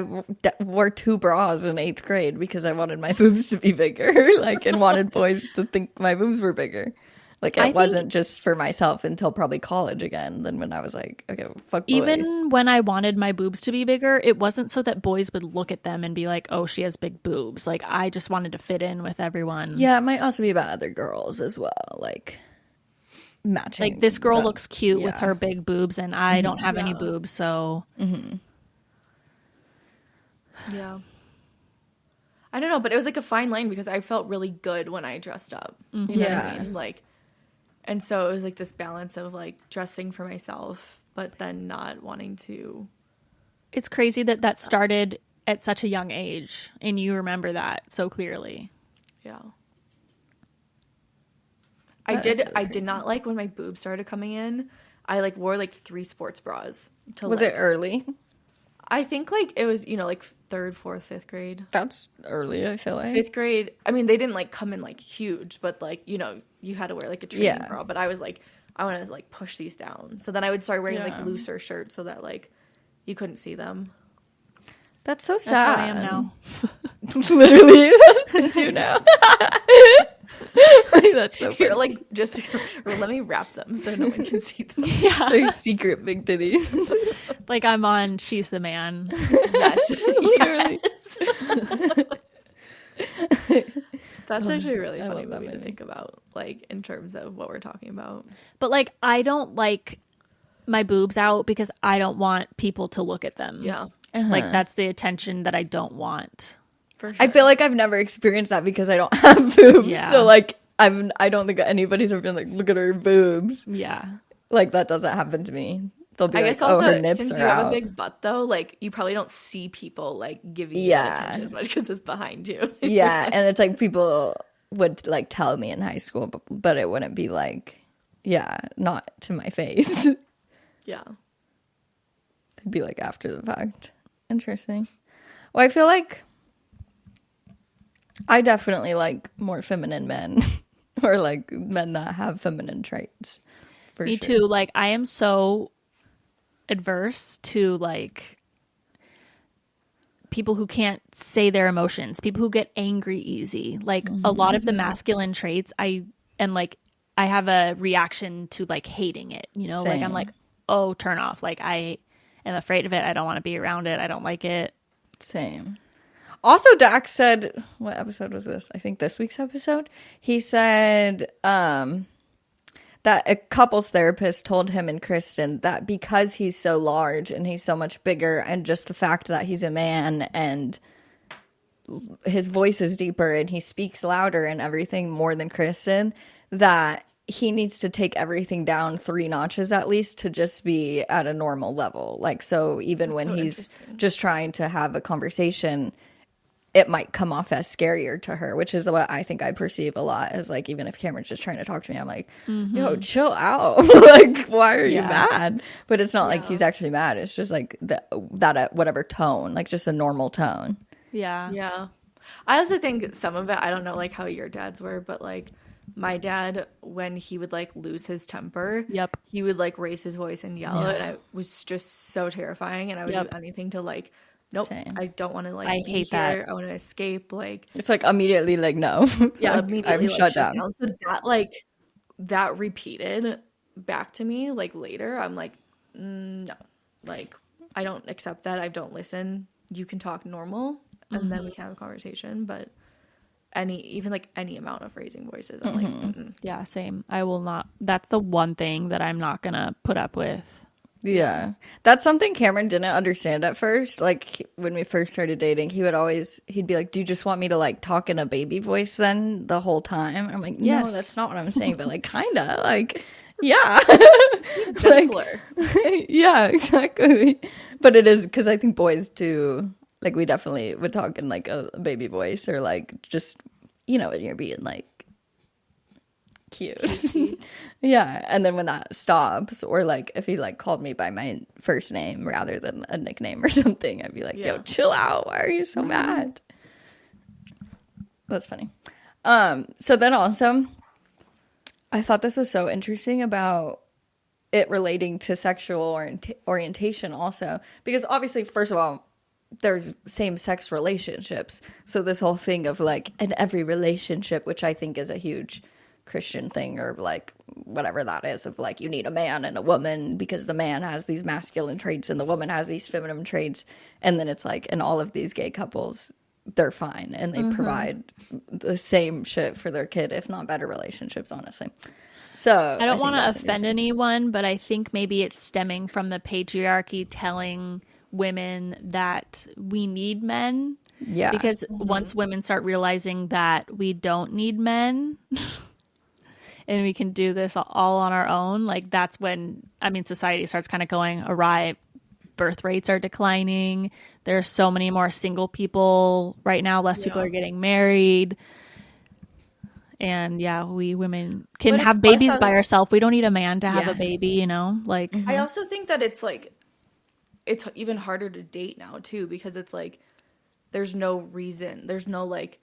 wore 2 bras in 8th grade because I wanted my boobs to be bigger, like, and wanted boys to think my boobs were bigger. Like it wasn't just for myself until probably college again. Then when I was like, okay, fuck boys. Even when I wanted my boobs to be bigger, it wasn't so that boys would look at them and be like, oh, she has big boobs. Like I just wanted to fit in with everyone. Yeah, it might also be about other girls as well, like matching. Like this girl them. looks cute with her big boobs and I don't have any Yeah. boobs, so Yeah. I don't know, but it was like a fine line because I felt really good when I dressed up. You know what I mean? Like, and so it was like this balance of like dressing for myself, but then not wanting to. it's crazy that that started at such a young age and you remember that so clearly. Yeah. I did not like when my boobs started coming in. I like wore like 3 sports bras. Was it early? I think like it was, you know, like 3rd, 4th, 5th grade. That's early, I feel like. 5th grade, I mean, they didn't like come in like huge, but like, you know, you had to wear like a training bra. But I was like, I want to like push these down. So then I would start wearing like looser shirts so that like you couldn't see them. That's so That's sad. how I am now. Literally, that's you now. Like, that's so Here, funny. like, just let me wrap them so no one can see them. Yeah. They're secret big titties. Like I'm on She's the Man. Yes. Literally. That's actually a really I funny love that movie to movie. think about, like, in terms of what we're talking about. But like I don't like my boobs out because I don't want people to look at them. Yeah. Like that's the attention that I don't want. For sure. I feel like I've never experienced that because I don't have boobs. Yeah. So like I don't think anybody's ever been like, look at her boobs. Yeah. Like that doesn't happen to me. they'll be I like, guess oh, also her nips since are you have out. a big butt though, like you probably don't see people like giving you Yeah. attention as much because it's behind you. Yeah, and it's like people would like tell me in high school, but it wouldn't be like, yeah, not to my face. Yeah. It'd be like after the fact. Interesting. Well, I feel like I definitely like more feminine men or like men that have feminine traits. For Me sure. too. Like, I am so adverse to like people who can't say their emotions, people who get angry easy. Like a lot of the masculine traits, I have a reaction to like hating it, you know? Like I'm Same. like, oh, turn off. Like I am afraid of it. I don't want to be around it. I don't like it. Same. Also, Dax said, what episode was this? I think this week's episode. He said that a couples therapist told him and Kristen that because he's so large and he's so much bigger, and just the fact that he's a man and his voice is deeper and he speaks louder and everything more than Kristen, that he needs to take everything down 3 notches at least to just be at a normal level. Like, so even That's when so he's interesting. just trying to have a conversation, it might come off as scarier to her, which is what I think I perceive a lot as like, even if Cameron's just trying to talk to me, I'm like, yo, chill out. Like, why are you Yeah. mad? But it's not like Yeah. he's actually mad. It's just like that at whatever tone, like just a normal tone. Yeah. Yeah. I also think some of it, I don't know like how your dads were, but like my dad, when he would like lose his temper, Yep. he would like raise his voice and yell Yeah. and it was just so terrifying, and I would Yep. do anything to like, nope, Same. I don't want to like I be hate here. that. I want to escape. Like, It's like immediately like, no. yeah, Like, immediately I'm like shut shut down. down. So that like that repeated back to me like later. I'm like, no, like I don't accept that. I don't listen. You can talk normal, and then we can have a conversation. But even like any amount of raising voices, I'm like, mm-mm. Yeah, same. I will not. That's the one thing that I'm not going to put up with. Yeah. That's something Cameron didn't understand at first. Like when we first started dating, he'd be like, do you just want me to like talk in a baby voice then the whole time? I'm like, no, Yes. that's not what I'm saying. But like, kind of like, yeah. Like, Gentler. yeah, exactly. But it is because I think boys too, like we definitely would talk in like a baby voice or like just, you know, when you're being like cute. Yeah. And then when that stops, or like if he like called me by my first name rather than a nickname or something, I'd be like, yo, Yeah. chill out. Why are you so mad? That's funny. So then also, I thought this was so interesting about it relating to sexual orientation also, because obviously, first of all, there's same-sex relationships. So this whole thing of like in every relationship, which I think is a huge Christian thing, or like whatever that is, of like you need a man and a woman because the man has these masculine traits and the woman has these feminine traits. And then it's like in all of these gay couples, they're fine and they provide the same shit for their kid, if not better relationships, honestly. So I don't think want to that's offend interesting. anyone, but I think maybe it's stemming from the patriarchy telling women that we need men. Yeah. Because once women start realizing that we don't need men and we can do this all on our own, like that's when, I mean, society starts kind of going awry. Birth rates are declining. There are so many more single people right now. Less people Yeah. are getting married. And yeah, we women can But it's have babies less by ourselves. We don't need a man to have Yeah. a baby, you know? Like, I also think that it's like it's even harder to date now too, because it's like there's no reason, there's no like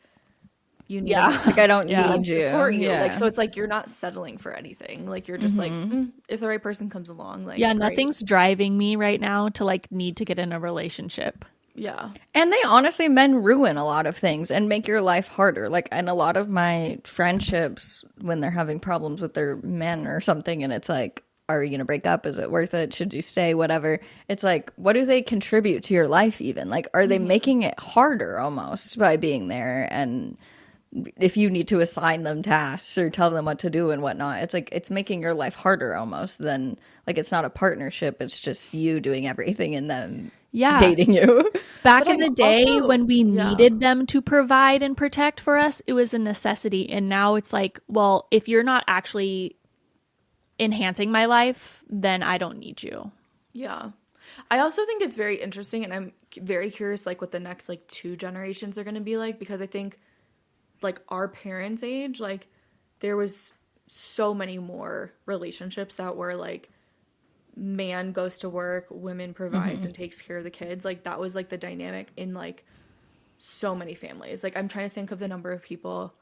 you need Yeah. a man Like I don't to, like, need you. support you, Yeah. like, so it's like you're not settling for anything, like you're just like if the right person comes along, like yeah, great. nothing's driving me right now to like need to get in a relationship. Yeah, And they honestly, men ruin a lot of things and make your life harder. Like, and a lot of my friendships, when they're having problems with their men or something, and it's like, are we going to break up? Is it worth it? Should you stay? Whatever. It's like, what do they contribute to your life even? Like, are they making it harder almost by being there? And if you need to assign them tasks or tell them what to do and whatnot, it's like, it's making your life harder almost than, like, it's not a partnership. It's just you doing everything and them Yeah. dating you. Back But in the I'm day also- when we yeah. needed them to provide and protect for us, it was a necessity. And now it's like, well, if you're not actually enhancing my life, then I don't need you. Yeah. I also think it's very interesting, and I'm very curious like what the next like 2 generations are going to be like, because I think like our parents' age, like there was so many more relationships that were like man goes to work, women provides and takes care of the kids. Like that was like the dynamic in like so many families. Like I'm trying to think of the number of people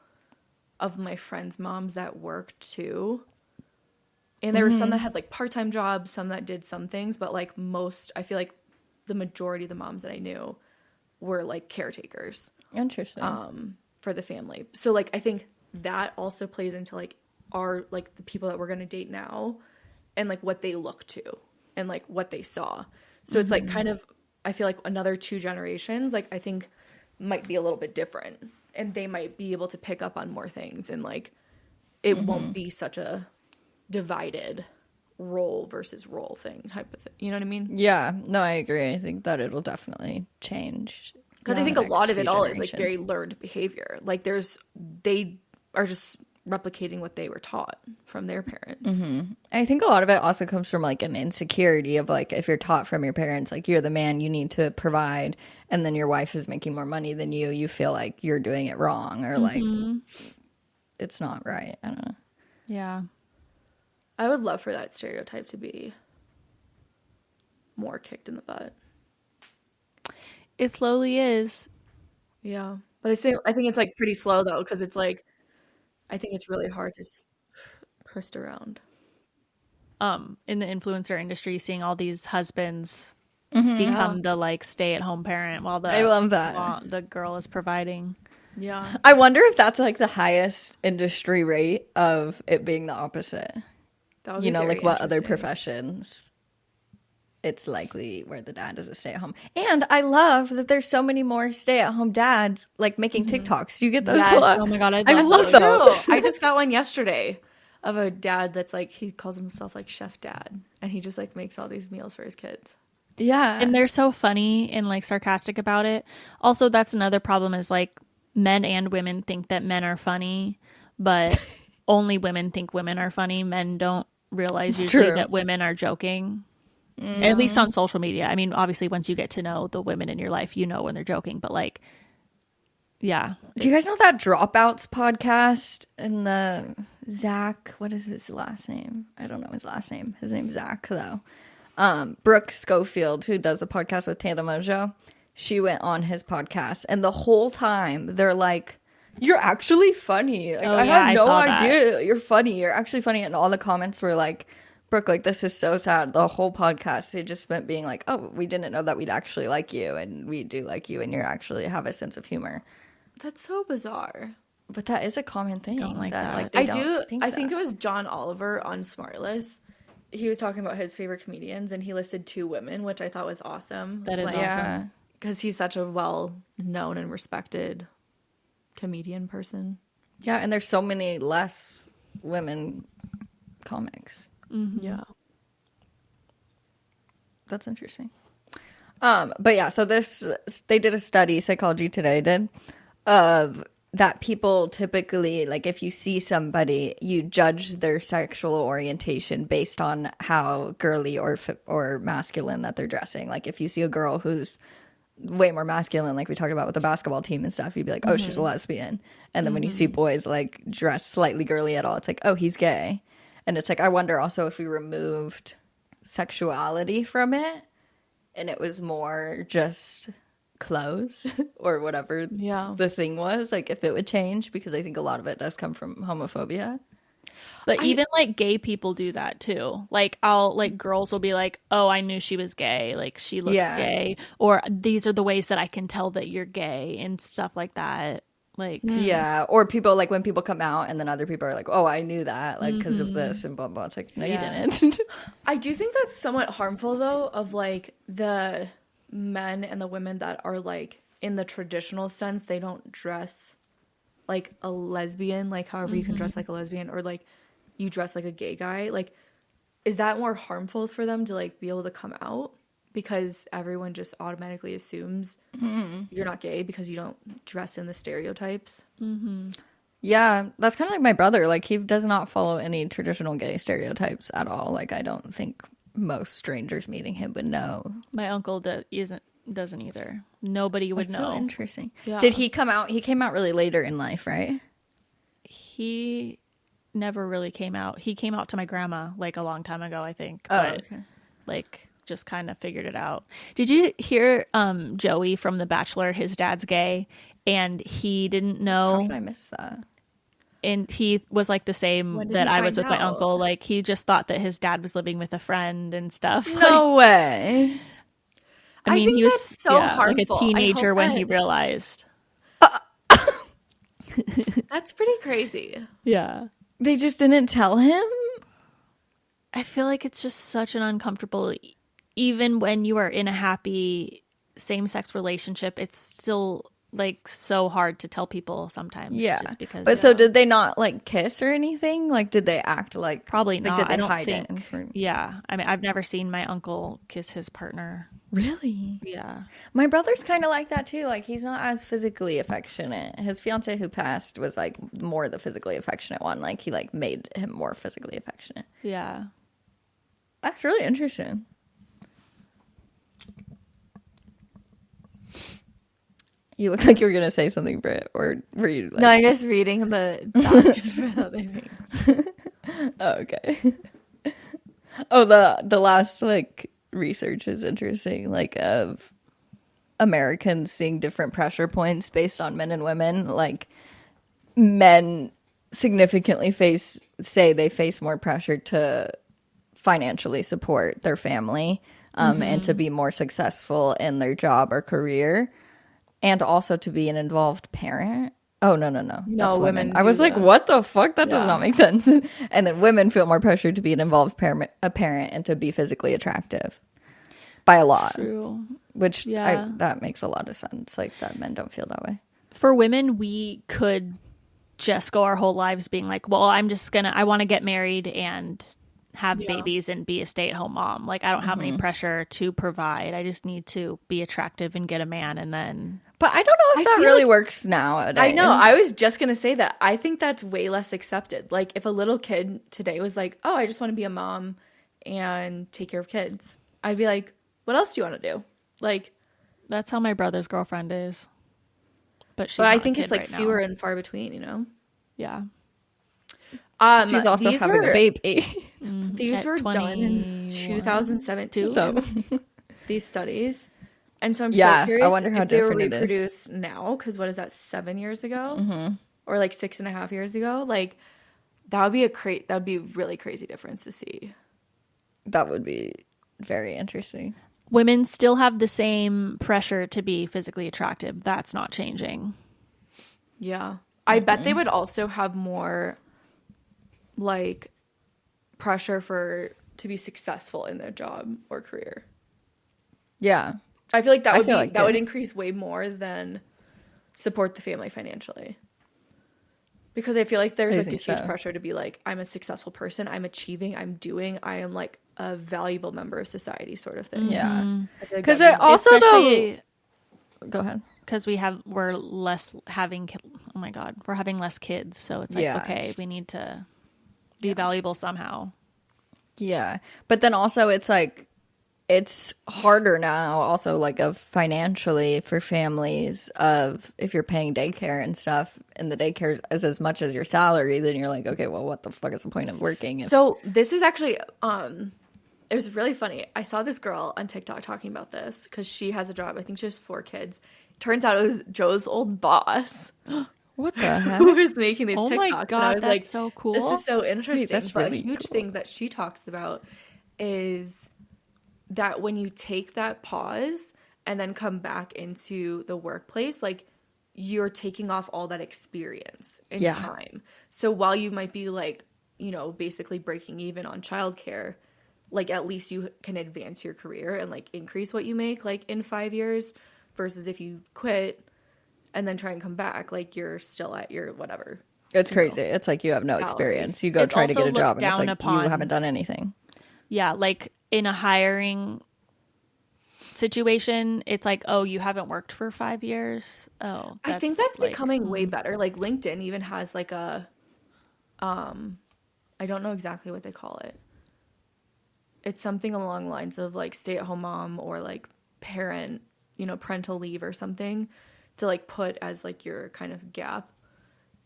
of my friends' moms that worked too. And there were some that had like part-time jobs, some that did some things, but like most, I feel like the majority of the moms that I knew were like caretakers Interesting. for the family. So like I think that also plays into like our like the people that we're going to date now and like what they look to and like what they saw. So it's like kind of, I feel like another 2 generations, like I think might be a little bit different, and they might be able to pick up on more things, and like it won't be such a divided role versus role thing type of thing. You know what I mean? Yeah, no, I agree. I think that it'll definitely change. Because I in think the a lot next of it few all is like very generations. learned behavior. Like they are just replicating what they were taught from their parents. I think a lot of it also comes from like an insecurity of like if you're taught from your parents, like you're the man, you need to provide, and then your wife is making more money than you feel like you're doing it wrong or like it's not right. I don't know. Yeah. I would love for that stereotype to be more kicked in the butt. It slowly is. Yeah. But I think it's like pretty slow though, because it's like, I think it's really hard to twist around. In the influencer industry, seeing all these husbands Yeah. become the like stay-at-home parent while I love that. the girl is providing. Yeah. I wonder if that's like the highest industry rate of it being the opposite. That would You be know, very like what other interesting. professions it's likely where the dad is a stay-at-home. And I love that there's so many more stay-at-home dads like making TikToks. Do you get those a Yes. lot? Oh my God, I I love love those. those. I just got one yesterday of a dad that's like, he calls himself like chef dad, and he just like makes all these meals for his kids. Yeah. And they're so funny and like sarcastic about it. Also, that's another problem is like men and women think that men are funny, but only women think women are funny. Men don't realize usually True. that women are joking. At least on social media. I mean, obviously, once you get to know the women in your life, you know when they're joking. But like, yeah. Do you guys know that Dropouts podcast and the Zach? What is his last name? I don't know his last name. His name's Zach though. Brooke Schofield, who does the podcast with Taylor Mojo, she went on his podcast, and the whole time they're like, "You're actually funny. Like, Oh, I yeah, had I no saw that. idea that you're funny. You're actually funny." And all the comments were like, "Brooke, like this is so sad." The whole podcast they just spent being like, "Oh, we didn't know that we'd actually like you, and we do like you, and you actually have a sense of humor." That's so bizarre. But that is a common thing. Don't like that. Like, they I don't do. I think that. it was John Oliver on Smartless. He was talking about his favorite comedians, and he listed 2 women, which I thought was awesome. That is awesome. Yeah. Because he's such a well-known and respected comedian person. Yeah, and there's so many less women comics. Yeah. That's interesting. But yeah, so they did a study, Psychology Today did, of that people typically, like if you see somebody, you judge their sexual orientation based on how girly or masculine that they're dressing. Like if you see a girl who's way more masculine, like we talked about with the basketball team and stuff, you'd be like, oh, she's a lesbian. And then when you see boys like dressed slightly girly at all, it's like, oh, he's gay. And it's like, I wonder also if we removed sexuality from it and it was more just clothes or whatever Yeah. the thing was, like if it would change, because I think a lot of it does come from homophobia. But even like gay people do that too. Like girls will be like, "Oh, I knew she was gay. Like she looks Yeah. gay." Or these are the ways that I can tell that you're gay and stuff like that. Like Yeah, or people like when people come out and then other people are like, oh, I knew that like because of this and blah blah. It's like, no, Yeah. you didn't. I do think that's somewhat harmful, though, of like the men and the women that are like in the traditional sense, they don't dress like a lesbian, like however you can dress like a lesbian, or like you dress like a gay guy. Like, is that more harmful for them to like be able to come out? Because everyone just automatically assumes you're not gay because you don't dress in the stereotypes. Yeah, that's kind of like my brother. Like he does not follow any traditional gay stereotypes at all. Like I don't think most strangers meeting him would know. My uncle doesn't either. Nobody would That's know. so interesting. Yeah. Did he come out? He came out really later in life, right? He never really came out. He came out to my grandma like a long time ago, I think. Oh, But okay. like just kind of figured it out. Did you hear Joey from The Bachelor? His dad's gay, and he didn't How know. did I miss that? And he was like the When same did that he I was find with my out? uncle. Like he just thought that his dad was living with a friend and stuff. No way. I mean, think he was that's so like a harmful. I teenager hope when he that- realized. That's pretty crazy. Yeah. They just didn't tell him? I feel like it's just such an uncomfortable, even when you are in a happy same-sex relationship, it's still like so hard to tell people sometimes. Yeah. Just because. But so did they not like kiss or anything? Like did they act like Probably like, not. Did they I don't hide think. it? Yeah. I mean, I've never seen my uncle kiss his partner. Really? Yeah. My brother's kind of like that too. Like he's not as physically affectionate. His fiance who passed was like more the physically affectionate one. Like he like made him more physically affectionate. Yeah. That's really interesting. You look like you were gonna say something, Britt, or were you like? No, I'm just reading the document for other things. Oh, okay. Oh, the last like research is interesting, like of Americans seeing different pressure points based on men and women. Like men significantly say they face more pressure to financially support their family and to be more successful in their job or career, and also to be an involved parent. Oh, no. That's women. women I was do like, that. what the fuck? That does Yeah. not make sense. And then women feel more pressure to be an involved parent and to be physically attractive by a lot. True. Which Yeah. that makes a lot of sense. Like that men don't feel that way. For women, we could just go our whole lives being like, well, I want to get married and have babies and be a stay-at-home mom. Like, I don't have any pressure to provide. I just need to be attractive and get a man, and then But I don't know if I that feel really like- works nowadays. I know. I was just going to say that. I think that's way less accepted. Like, if a little kid today was like, oh, I just want to be a mom and take care of kids, I'd be like, what else do you want to do? Like, that's how my brother's girlfriend is. But she's but I not a think kid it's like right fewer now. and far between, you know? Yeah. She's also these having a were- baby. These At were done in 21, 2017. So These studies. And so I'm Yeah, I so curious wonder how if they were different it is. reproduced now, because what is that, 7 years ago? Or like 6.5 years ago? Like, that would be that would be a really crazy difference to see. that would be very interesting. Women still have the same pressure to be physically attractive. That's not changing. Yeah. I bet they would also have more like pressure to be successful in their job or career. Yeah. I feel like that I would feel like that would it. increase way more than support the family financially. Because I feel like there's I like a think huge so. pressure to be like, I'm a successful person, I'm achieving, I'm doing, I am like a valuable member of society sort of thing. Yeah. I feel like Because that'd it be- also Especially though. Go ahead. because we're having less kids. So it's like, Yeah. okay, we need to be valuable somehow. Yeah. But then also it's like it's harder now also like of financially for families of if you're paying daycare and stuff and the daycare is as much as your salary, then you're like, okay, well what the fuck is the point of working? So this is actually it was really funny. I saw this girl on TikTok talking about this because she has a job. I think she has 4 kids. Turns out it was Joe's old boss What the heck? who was making these Oh TikToks. my And I God, was that's like, so cool. This is so interesting. that's But really a huge cool. thing that she talks about is that when you take that pause and then come back into the workplace, like you're taking off all that experience and Yeah. time. So while you might be like, you know, basically breaking even on childcare, like at least you can advance your career and like increase what you make like in 5 years versus if you quit and then try and come back, like you're still at your whatever. It's crazy. It's like you have no salary. experience. You go It's try to also get a job looked and it's down like upon. you haven't done anything. Yeah, like in a hiring situation, it's like, oh, you haven't worked for 5 years. Oh, I think that's like, becoming way better. Like LinkedIn even has like a I don't know exactly what they call it. it's something along the lines of like stay-at-home mom or like parent, parental leave or something to like put as like your kind of gap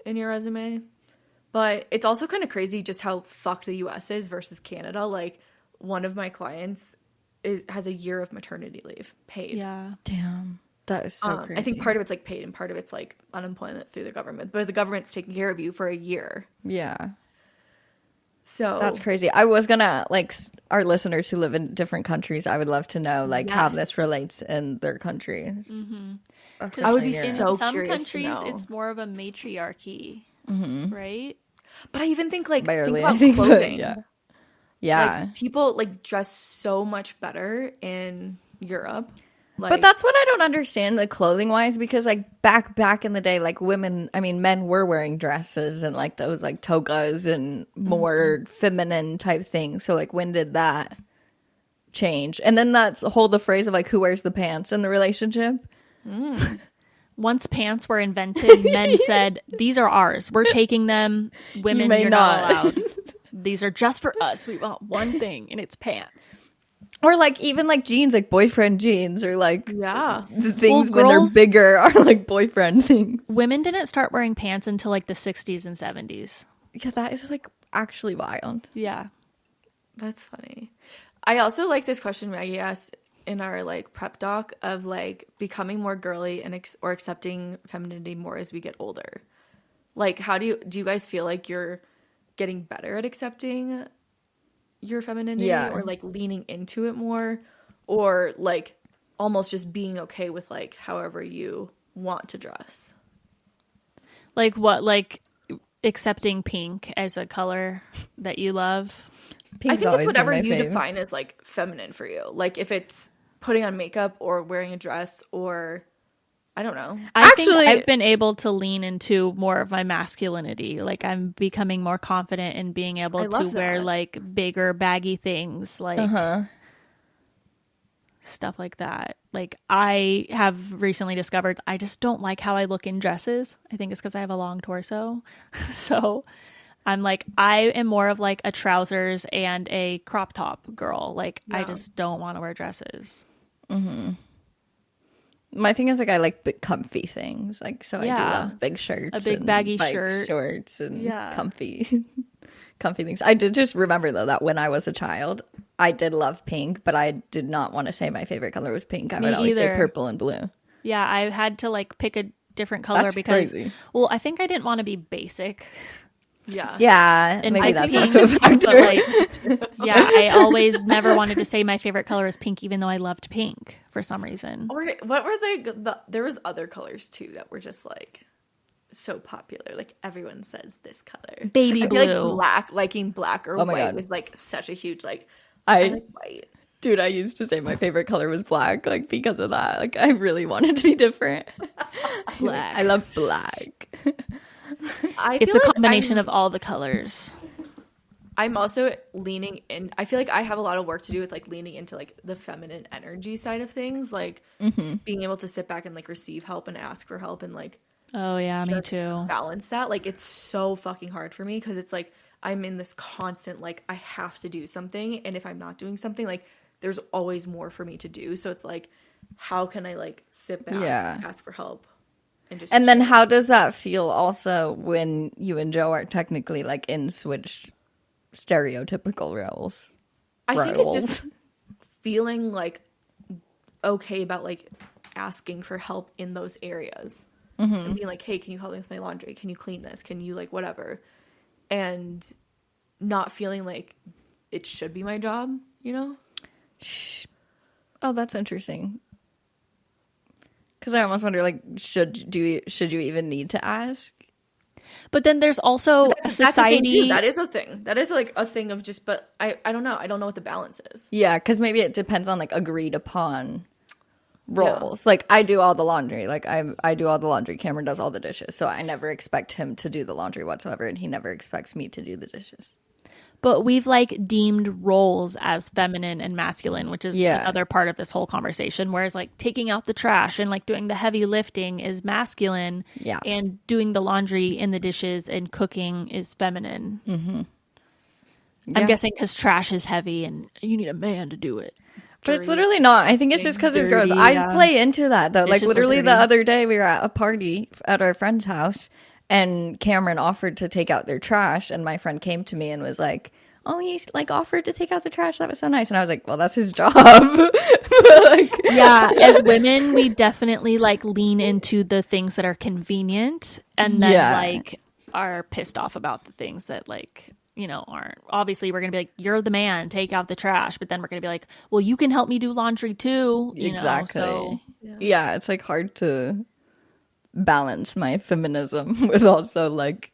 in your resume. But it's also kind of crazy just how fucked the US is versus Canada. Like one of my clients has a year of maternity leave paid. Yeah. Damn. That is so crazy. I think part of it's like paid and part of it's like unemployment through the government. But the government's taking care of you for a year. Yeah. So that's crazy. I was gonna, like, our listeners who live in different countries, I would love to know, like, how this relates in their countries. I would be so in some curious countries, to know. it's more of a matriarchy, right? But I even think, like, Barely, think about clothing. Yeah. Like, people, like, dress so much better in Europe. Like, but that's what I don't understand, like, clothing wise, because like back in the day, like men were wearing dresses and like those like togas and more feminine type things. So like, when did that change? And then that's the phrase of like, who wears the pants in the relationship? Once pants were invented, men said, "These are ours. We're taking them. Women, you're not allowed. These are just for us. We want one thing, and it's pants." Or like even like jeans, like boyfriend jeans, or like the things when they're bigger are like boyfriend things. Women didn't start wearing pants until like the 60s and 70s. Yeah, that is like actually wild. Yeah, that's funny. I also like this question Maggie asked in our like prep doc of like becoming more girly and or accepting femininity more as we get older. Like, how do you guys feel like you're getting better at accepting your femininity or like leaning into it more, or like almost just being okay with like however you want to dress? Like what? Like accepting pink as a color that you love? I think it's whatever you define as like feminine for you. Like if it's putting on makeup or wearing a dress, or I don't know. I think I've been able to lean into more of my masculinity. Like I'm becoming more confident in being able to wear like bigger baggy things, like stuff like that. Like I have recently discovered I just don't like how I look in dresses. I think it's because I have a long torso. So I'm like, I am more of like a trousers and a crop top girl. Like I just don't want to wear dresses. My thing is like I like big comfy things, like so I do love big shirts, a big and, baggy like, shirt, shorts, and comfy things. I did just remember though that when I was a child, I did love pink, but I did not want to say my favorite color was pink. I would always say purple and blue. Yeah, I had to like pick a different color because, well, I think I didn't want to be basic. Yeah, and maybe that's also a factor. Like, I always never wanted to say my favorite color is pink, even though I loved pink for some reason. Or what were there was other colors too that were just like so popular. Like everyone says this color, baby blue. Like liking black or white was like such a huge like. I like white. Dude, I used to say my favorite color was black, like because of that. Like I really wanted to be different. Black. I love black. It's a combination of all the colors. I'm also leaning in. I feel like I have a lot of work to do with like leaning into like the feminine energy side of things, like being able to sit back and like receive help and ask for help and like me too. Balance that. Like it's so fucking hard for me because it's like I'm in this constant like I have to do something, and if I'm not doing something, like there's always more for me to do. So it's like, how can I like sit back, ask for help? And then how does that feel also when you and Joe are technically like in switched stereotypical roles? I think it's just feeling like okay about like asking for help in those areas and being like, hey, can you help me with my laundry? Can you clean this? Can you like whatever? And not feeling like it should be my job, you know? Oh, that's interesting. Because I almost wonder, like, should you even need to ask? But then there's also a society. That is a thing. That is like a thing of just. But I don't know. I don't know what the balance is. Yeah, because maybe it depends on like agreed upon roles. Like I do all the laundry. Like I do all the laundry. Cameron does all the dishes. So I never expect him to do the laundry whatsoever, and he never expects me to do the dishes. But we've like deemed roles as feminine and masculine, which is another part of this whole conversation. Whereas like taking out the trash and like doing the heavy lifting is masculine, and doing the laundry and the dishes and cooking is feminine. I'm guessing because trash is heavy and you need a man to do it. But it's literally not. I think it's just because it's gross. I play into that, though. Like, literally the other day, we were at a party at our friend's house, and Cameron offered to take out their trash, and my friend came to me and was like, oh, he, like, offered to take out the trash. That was so nice. And I was like, well, that's his job. Like, yeah, as women, we definitely, like, lean into the things that are convenient, and then, like, are pissed off about the things that, like, you know, aren't. Obviously, we're going to be like, you're the man, take out the trash. But then we're going to be like, well, you can help me do laundry too. You exactly. know, so, yeah, it's like hard to balance my feminism with also like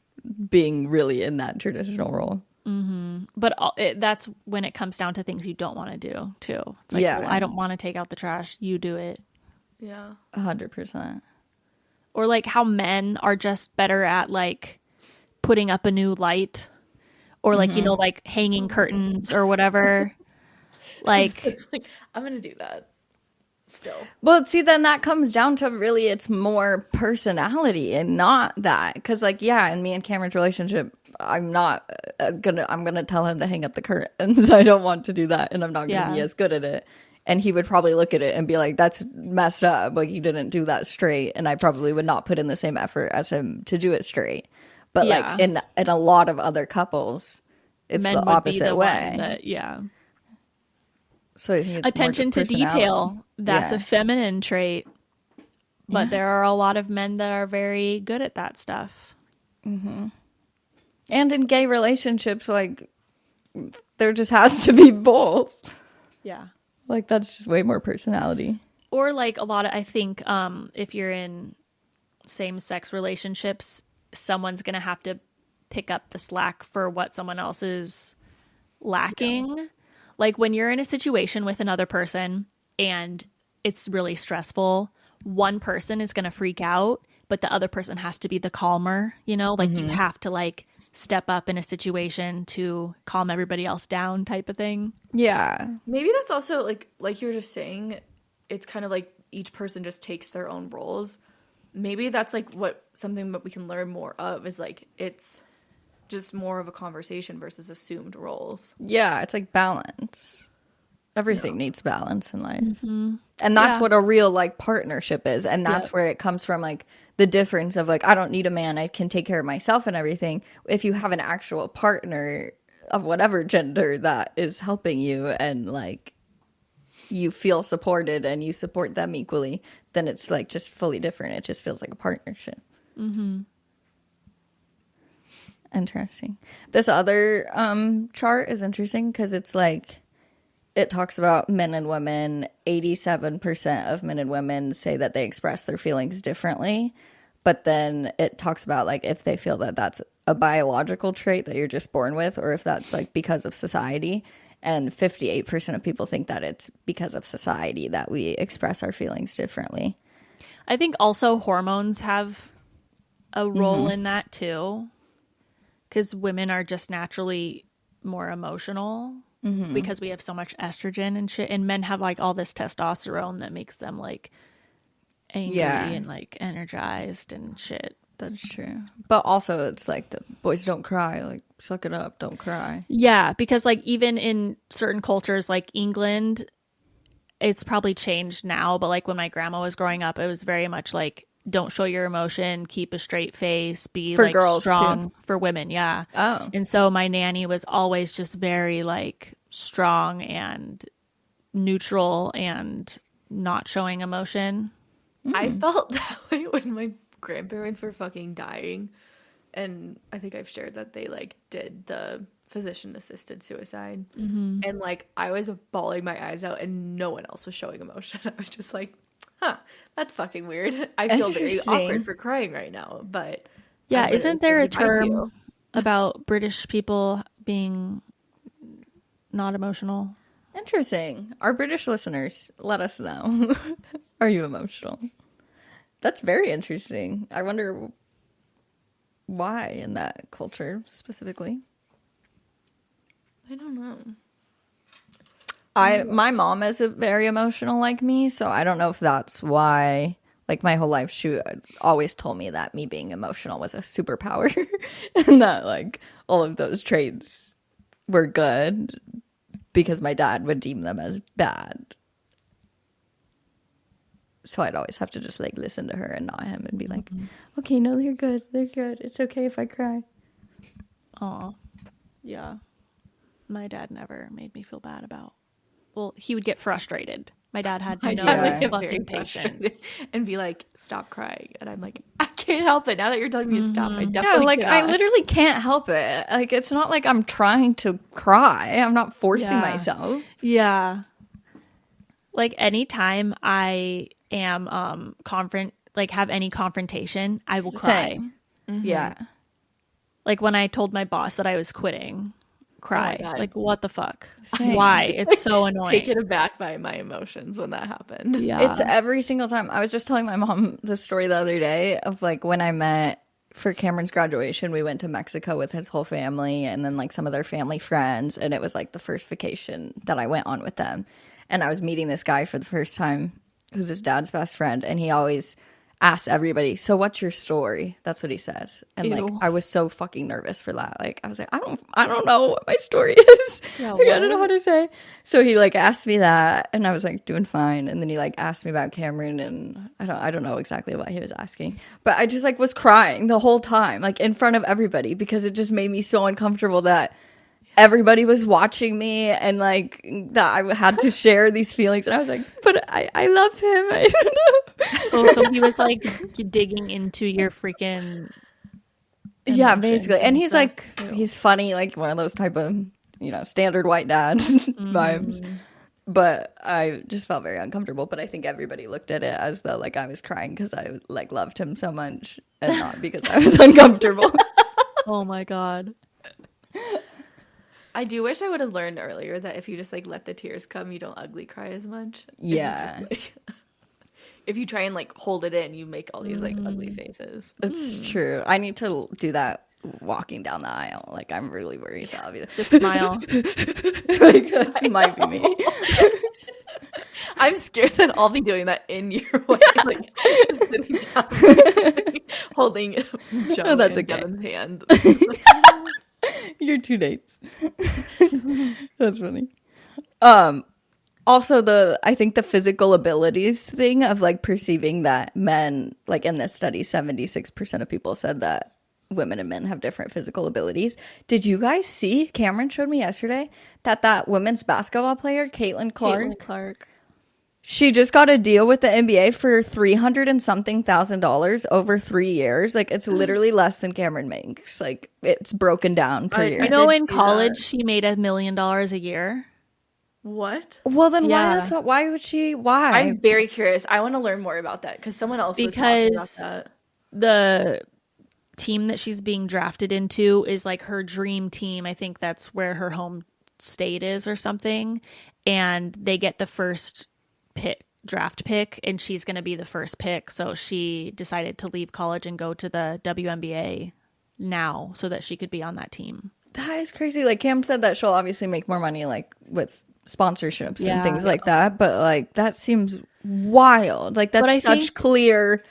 being really in that traditional role. Mm-hmm. But that's when it comes down to things you don't want to do too. It's like, well, I don't want to take out the trash. You do it. Yeah. 100%. Or like how men are just better at like putting up a new light. Or like, you know, like hanging curtains or whatever. Like, it's like, I'm going to do that still. Well, see, then that comes down to really it's more personality and not that. Because like, yeah, in me and Cameron's relationship, I'm not I'm going to tell him to hang up the curtains. I don't want to do that. And I'm not going to be as good at it. And he would probably look at it and be like, that's messed up. Like, you didn't do that straight. And I probably would not put in the same effort as him to do it straight. But like in a lot of other couples, it's men the opposite way. So I think it's attention to detail. That's a feminine trait. But there are a lot of men that are very good at that stuff. Mm-hmm. And in gay relationships, like there just has to be both. Yeah. Like that's just way more personality. Or like a lot of, I think if you're in same-sex relationships, someone's going to have to pick up the slack for what someone else is lacking. Yeah. Like when you're in a situation with another person and it's really stressful, one person is going to freak out, but the other person has to be the calmer, you know, like you have to like step up in a situation to calm everybody else down type of thing. Yeah. Maybe that's also like you were just saying, it's kind of like each person just takes their own roles. Maybe that's like something that we can learn more of is like it's just more of a conversation versus assumed roles. Yeah, it's like balance. Everything needs balance in life. Mm-hmm. And that's what a real like partnership is. And that's where it comes from, like the difference of like, I don't need a man, I can take care of myself and everything. If you have an actual partner of whatever gender that is helping you and like you feel supported and you support them equally, then it's like just fully different. It just feels like a partnership. Mm-hmm. Interesting. This other chart is interesting because it's like it talks about men and women. 87% of men and women say that they express their feelings differently, but then it talks about like if they feel that that's a biological trait that you're just born with, or if that's like because of society. And 58% of people think that it's because of society that we express our feelings differently. I think also hormones have a role in that too. Because women are just naturally more emotional because we have so much estrogen and shit. And men have like all this testosterone that makes them like angry and like energized and shit. That's true. But also it's like the boys don't cry, like suck it up, don't cry. Yeah, because like even in certain cultures like England, it's probably changed now, but like when my grandma was growing up, it was very much like don't show your emotion, keep a straight face, be for like girls strong too. For women, yeah. Oh. And so my nanny was always just very like strong and neutral and not showing emotion. I felt that way when my grandparents were fucking dying, and I think I've shared that they like did the physician assisted suicide, and like I was bawling my eyes out and no one else was showing emotion. I was just like, huh, that's fucking weird. I feel very awkward for crying right now, but yeah, isn't there a term about British people being not emotional? Interesting. Our British listeners, let us know. Are you emotional? That's very interesting. I wonder why in that culture specifically. I don't know. My mom is very emotional like me, so I don't know if that's why. Like my whole life, she always told me that me being emotional was a superpower, and that like all of those traits were good because my dad would deem them as bad. So I'd always have to just like listen to her and not him and be like, okay, no, they're good. They're good. It's okay if I cry. Oh, yeah. My dad never made me feel bad about. Well, he would get frustrated. My dad had no fucking patience and be like, stop crying. And I'm like, I can't help it. Now that you're telling me to stop, I definitely like cannot. I literally can't help it. Like it's not like I'm trying to cry. I'm not forcing myself. Yeah. Like anytime I am have any confrontation, I will cry. Yeah. Like when I told my boss that I was quitting, cry. Oh like what the fuck? Same. Why? It's so annoying. Taken aback by my emotions when that happened. Yeah. It's every single time. I was just telling my mom the story the other day of like when I met for Cameron's graduation, we went to Mexico with his whole family and then like some of their family friends. And it was like the first vacation that I went on with them. And I was meeting this guy for the first time who's his dad's best friend. And he always asks everybody, so what's your story? That's what he says. And like I was so fucking nervous for that. Like I was like, I don't know what my story is. Yeah, like, I don't know how to say. So he like asked me that and I was like doing fine. And then he like asked me about Cameron and I don't know exactly what he was asking. But I just like was crying the whole time, like in front of everybody, because it just made me so uncomfortable that everybody was watching me and like that I had to share these feelings. And I was like, but I love him. I don't know. Oh, so he was like digging into your freaking yeah, basically. And he's stuff. like, he's funny, like one of those type of, standard white dad vibes. But I just felt very uncomfortable. But I think everybody looked at it as though like I was crying because I like loved him so much and not because I was uncomfortable. Oh my God. I do wish I would have learned earlier that if you just like let the tears come, you don't ugly cry as much. Yeah. If you try and like hold it in, you make all these like ugly faces. It's true. I need to do that walking down the aisle. Like I'm really worried that I'll be Just smile. like that might be me. I'm scared that I'll be doing that in your way, like sitting down, holding Joe that's and okay. Devin's hand. Your 2 dates. That's funny. Also I think the physical abilities thing of like perceiving that men, like in this study, 76% of people said that women and men have different physical abilities. Did you guys see? Cameron showed me yesterday that women's basketball player, Caitlin Clark, she just got a deal with the NBA for $300 and something thousand over 3 years. Like it's literally less than Cameron makes. Like it's broken down per year. You know, in college, she made $1 million a year. What? Well, then why the fuck? Why would she? Why? I'm very curious. I want to learn more about that because someone else was talking about that. The team that she's being drafted into is like her dream team. I think that's where her home state is or something. And they get the first draft pick, and she's going to be the first pick. So she decided to leave college and go to the WNBA now so that she could be on that team. That is crazy. Like Cam said that she'll obviously make more money like with sponsorships and things like that. But like that seems wild. Like that's such clear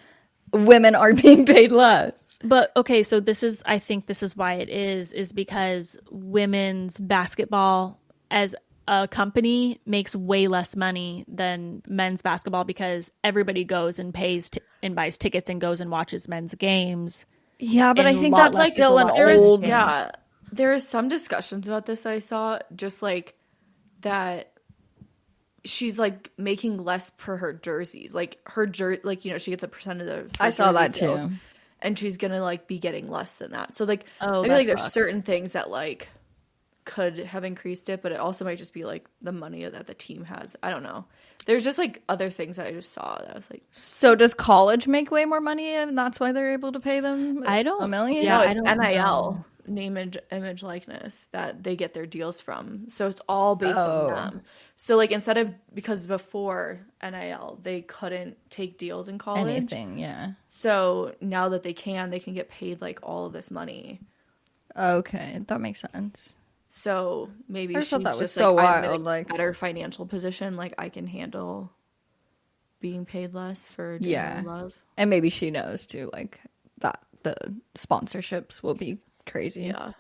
women are being paid less. But okay, so I think this is why it is because women's basketball as a company makes way less money than men's basketball because everybody goes and pays and buys tickets and goes and watches men's games. Yeah, but I think that's like still an old. Yeah, there is some discussions about this that I saw, just like that she's like making less per her jerseys. Like her like she gets a percentage of. I saw that too. And she's gonna like be getting less than that. So like I feel like there's certain things that like could have increased it, but it also might just be like the money that the team has. I don't know. There's just like other things that I just saw that I was like, so does college make way more money and that's why they're able to pay them $1 million? Yeah, it's NIL, name, image, likeness, that they get their deals from. So it's all based on them. So like instead of, because before NIL they couldn't take deals in college. Anything, yeah. So now that they can get paid like all of this money. Okay, that makes sense. So maybe I she's thought that was just so like, wild. I'm in a like better financial position. Like I can handle being paid less for doing love. And maybe she knows too, like that the sponsorships will be crazy. Yeah.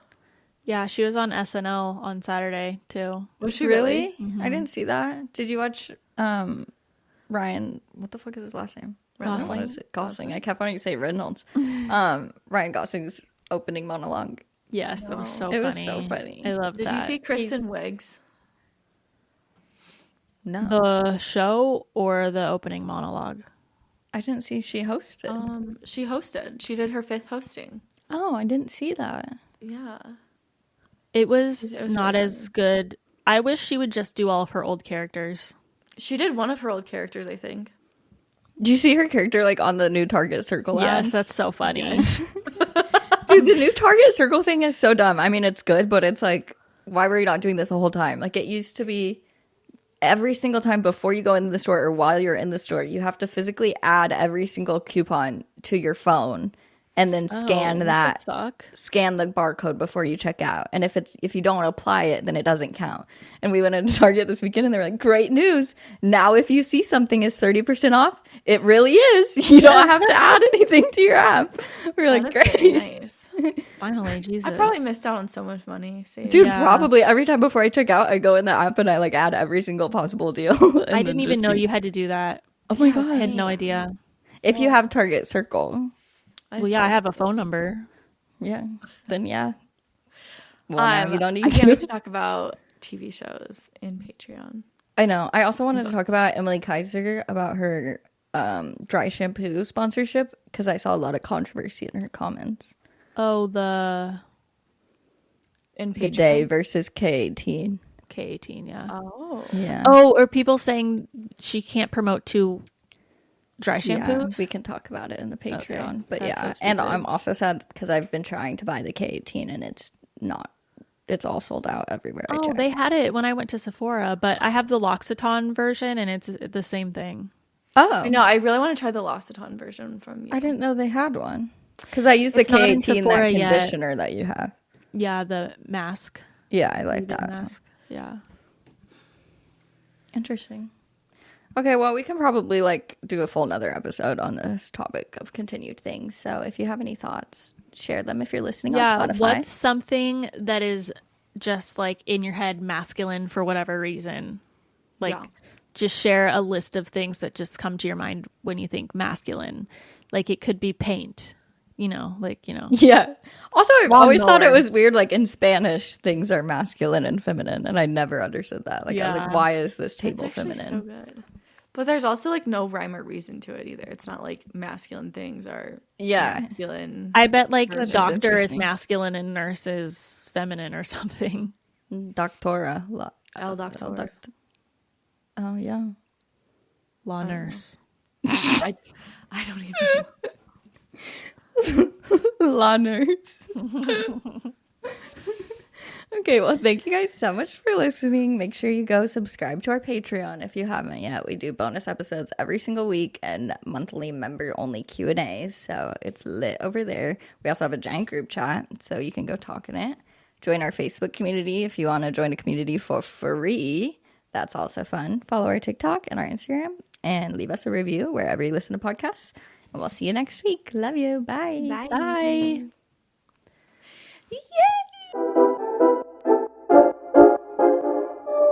Yeah, she was on SNL on Saturday too. Was she Really? really? I didn't see that. Did you watch Ryan? What the fuck is his last name? Gosling. What is it? Gosling. I kept wanting to say Reynolds. Ryan Gosling's opening monologue. Yes, that was so It funny. was so funny. I loved Did that. you see Kristen Wiig's? No, The show or the opening monologue? I didn't see she hosted. She hosted. She did her 5th hosting. Oh, I didn't see that. Yeah. It was It was not really as good. I wish she would just do all of her old characters. She did one of her old characters, I think. Do you see her character like on the new Target Circle Yes, ads? that's so funny. Dude, the new Target Circle thing is so dumb. I mean, it's good, but it's like, why were you not doing this the whole time? Like, it used to be every single time before you go into the store or while you're in the store, you have to physically add every single coupon to your phone and then scan What that. the fuck? Scan the barcode before you check out. And if you don't apply it, then it doesn't count. And we went into Target this weekend and they were like, great news. Now if you see something is 30% off, it really is. You don't have to add anything to your app. We were like, That's great. really nice. Finally, Jesus. I probably missed out on so much money. Dude, Yeah. probably every time before I check out, I go in the app and I like add every single possible deal. And I then didn't even just know see- you had to do that. Oh my I god. had no idea. If you have Target Circle, Well, yeah, I have a phone number. yeah, then yeah. Well, now you don't need I can't wait to to. talk about TV shows in Patreon. I know. I also wanted to talk about Emily Kaiser about her dry shampoo sponsorship because I saw a lot of controversy in her comments. Oh, the In The Patreon. day versus K18. K18, yeah. Oh. Yeah. Oh, are people saying she can't promote two dry Yeah, shampoos? we can talk about it in the Patreon. Okay. But That's yeah, so and stupid. I'm also sad because I've been trying to buy the K18 and it's all sold out everywhere. I Oh, check. they had it when I went to Sephora, but I have the L'Occitane version and it's the same thing. Oh, I know. I really want to try the L'Occitane version from you. I didn't know they had one because I use the It's not in K18 Sephora that yet. conditioner that you have. Yeah, the mask. Yeah, I like leave-in that. mask. Yeah. Interesting. Okay, well, we can probably like do a full nother episode on this topic of continued things. So if you have any thoughts, share them if you're listening Yeah, on Spotify. what's something that is just like in your head masculine for whatever reason? Like Yeah. just share a list of things that just come to your mind when you think masculine. Like it could be paint, Yeah. Also, I've always thought it Lawnmower. was weird, like in Spanish, things are masculine and feminine, and I never understood that. Like, I was like, Yeah. why is this It's table actually feminine? so good. But there's also like no rhyme or reason to it either. It's not like masculine things are Yeah. masculine. I bet like That's just doctor is interesting. masculine and nurse is feminine or something. Doctora. El Doctor. Oh, yeah. Law nurse. I don't even know. Law nerds. Okay, well, thank you guys so much for listening. Make sure you go subscribe to our Patreon if you haven't yet. We do bonus episodes every single week and monthly member-only Q&As, so it's lit over there. We also have a giant group chat, so you can go talk in it. Join our Facebook community if you want to join a community for free. That's also fun. Follow our TikTok and our Instagram, and leave us a review wherever you listen to podcasts. And we'll see you next week. Love you. Bye. Bye. Bye. Yeah.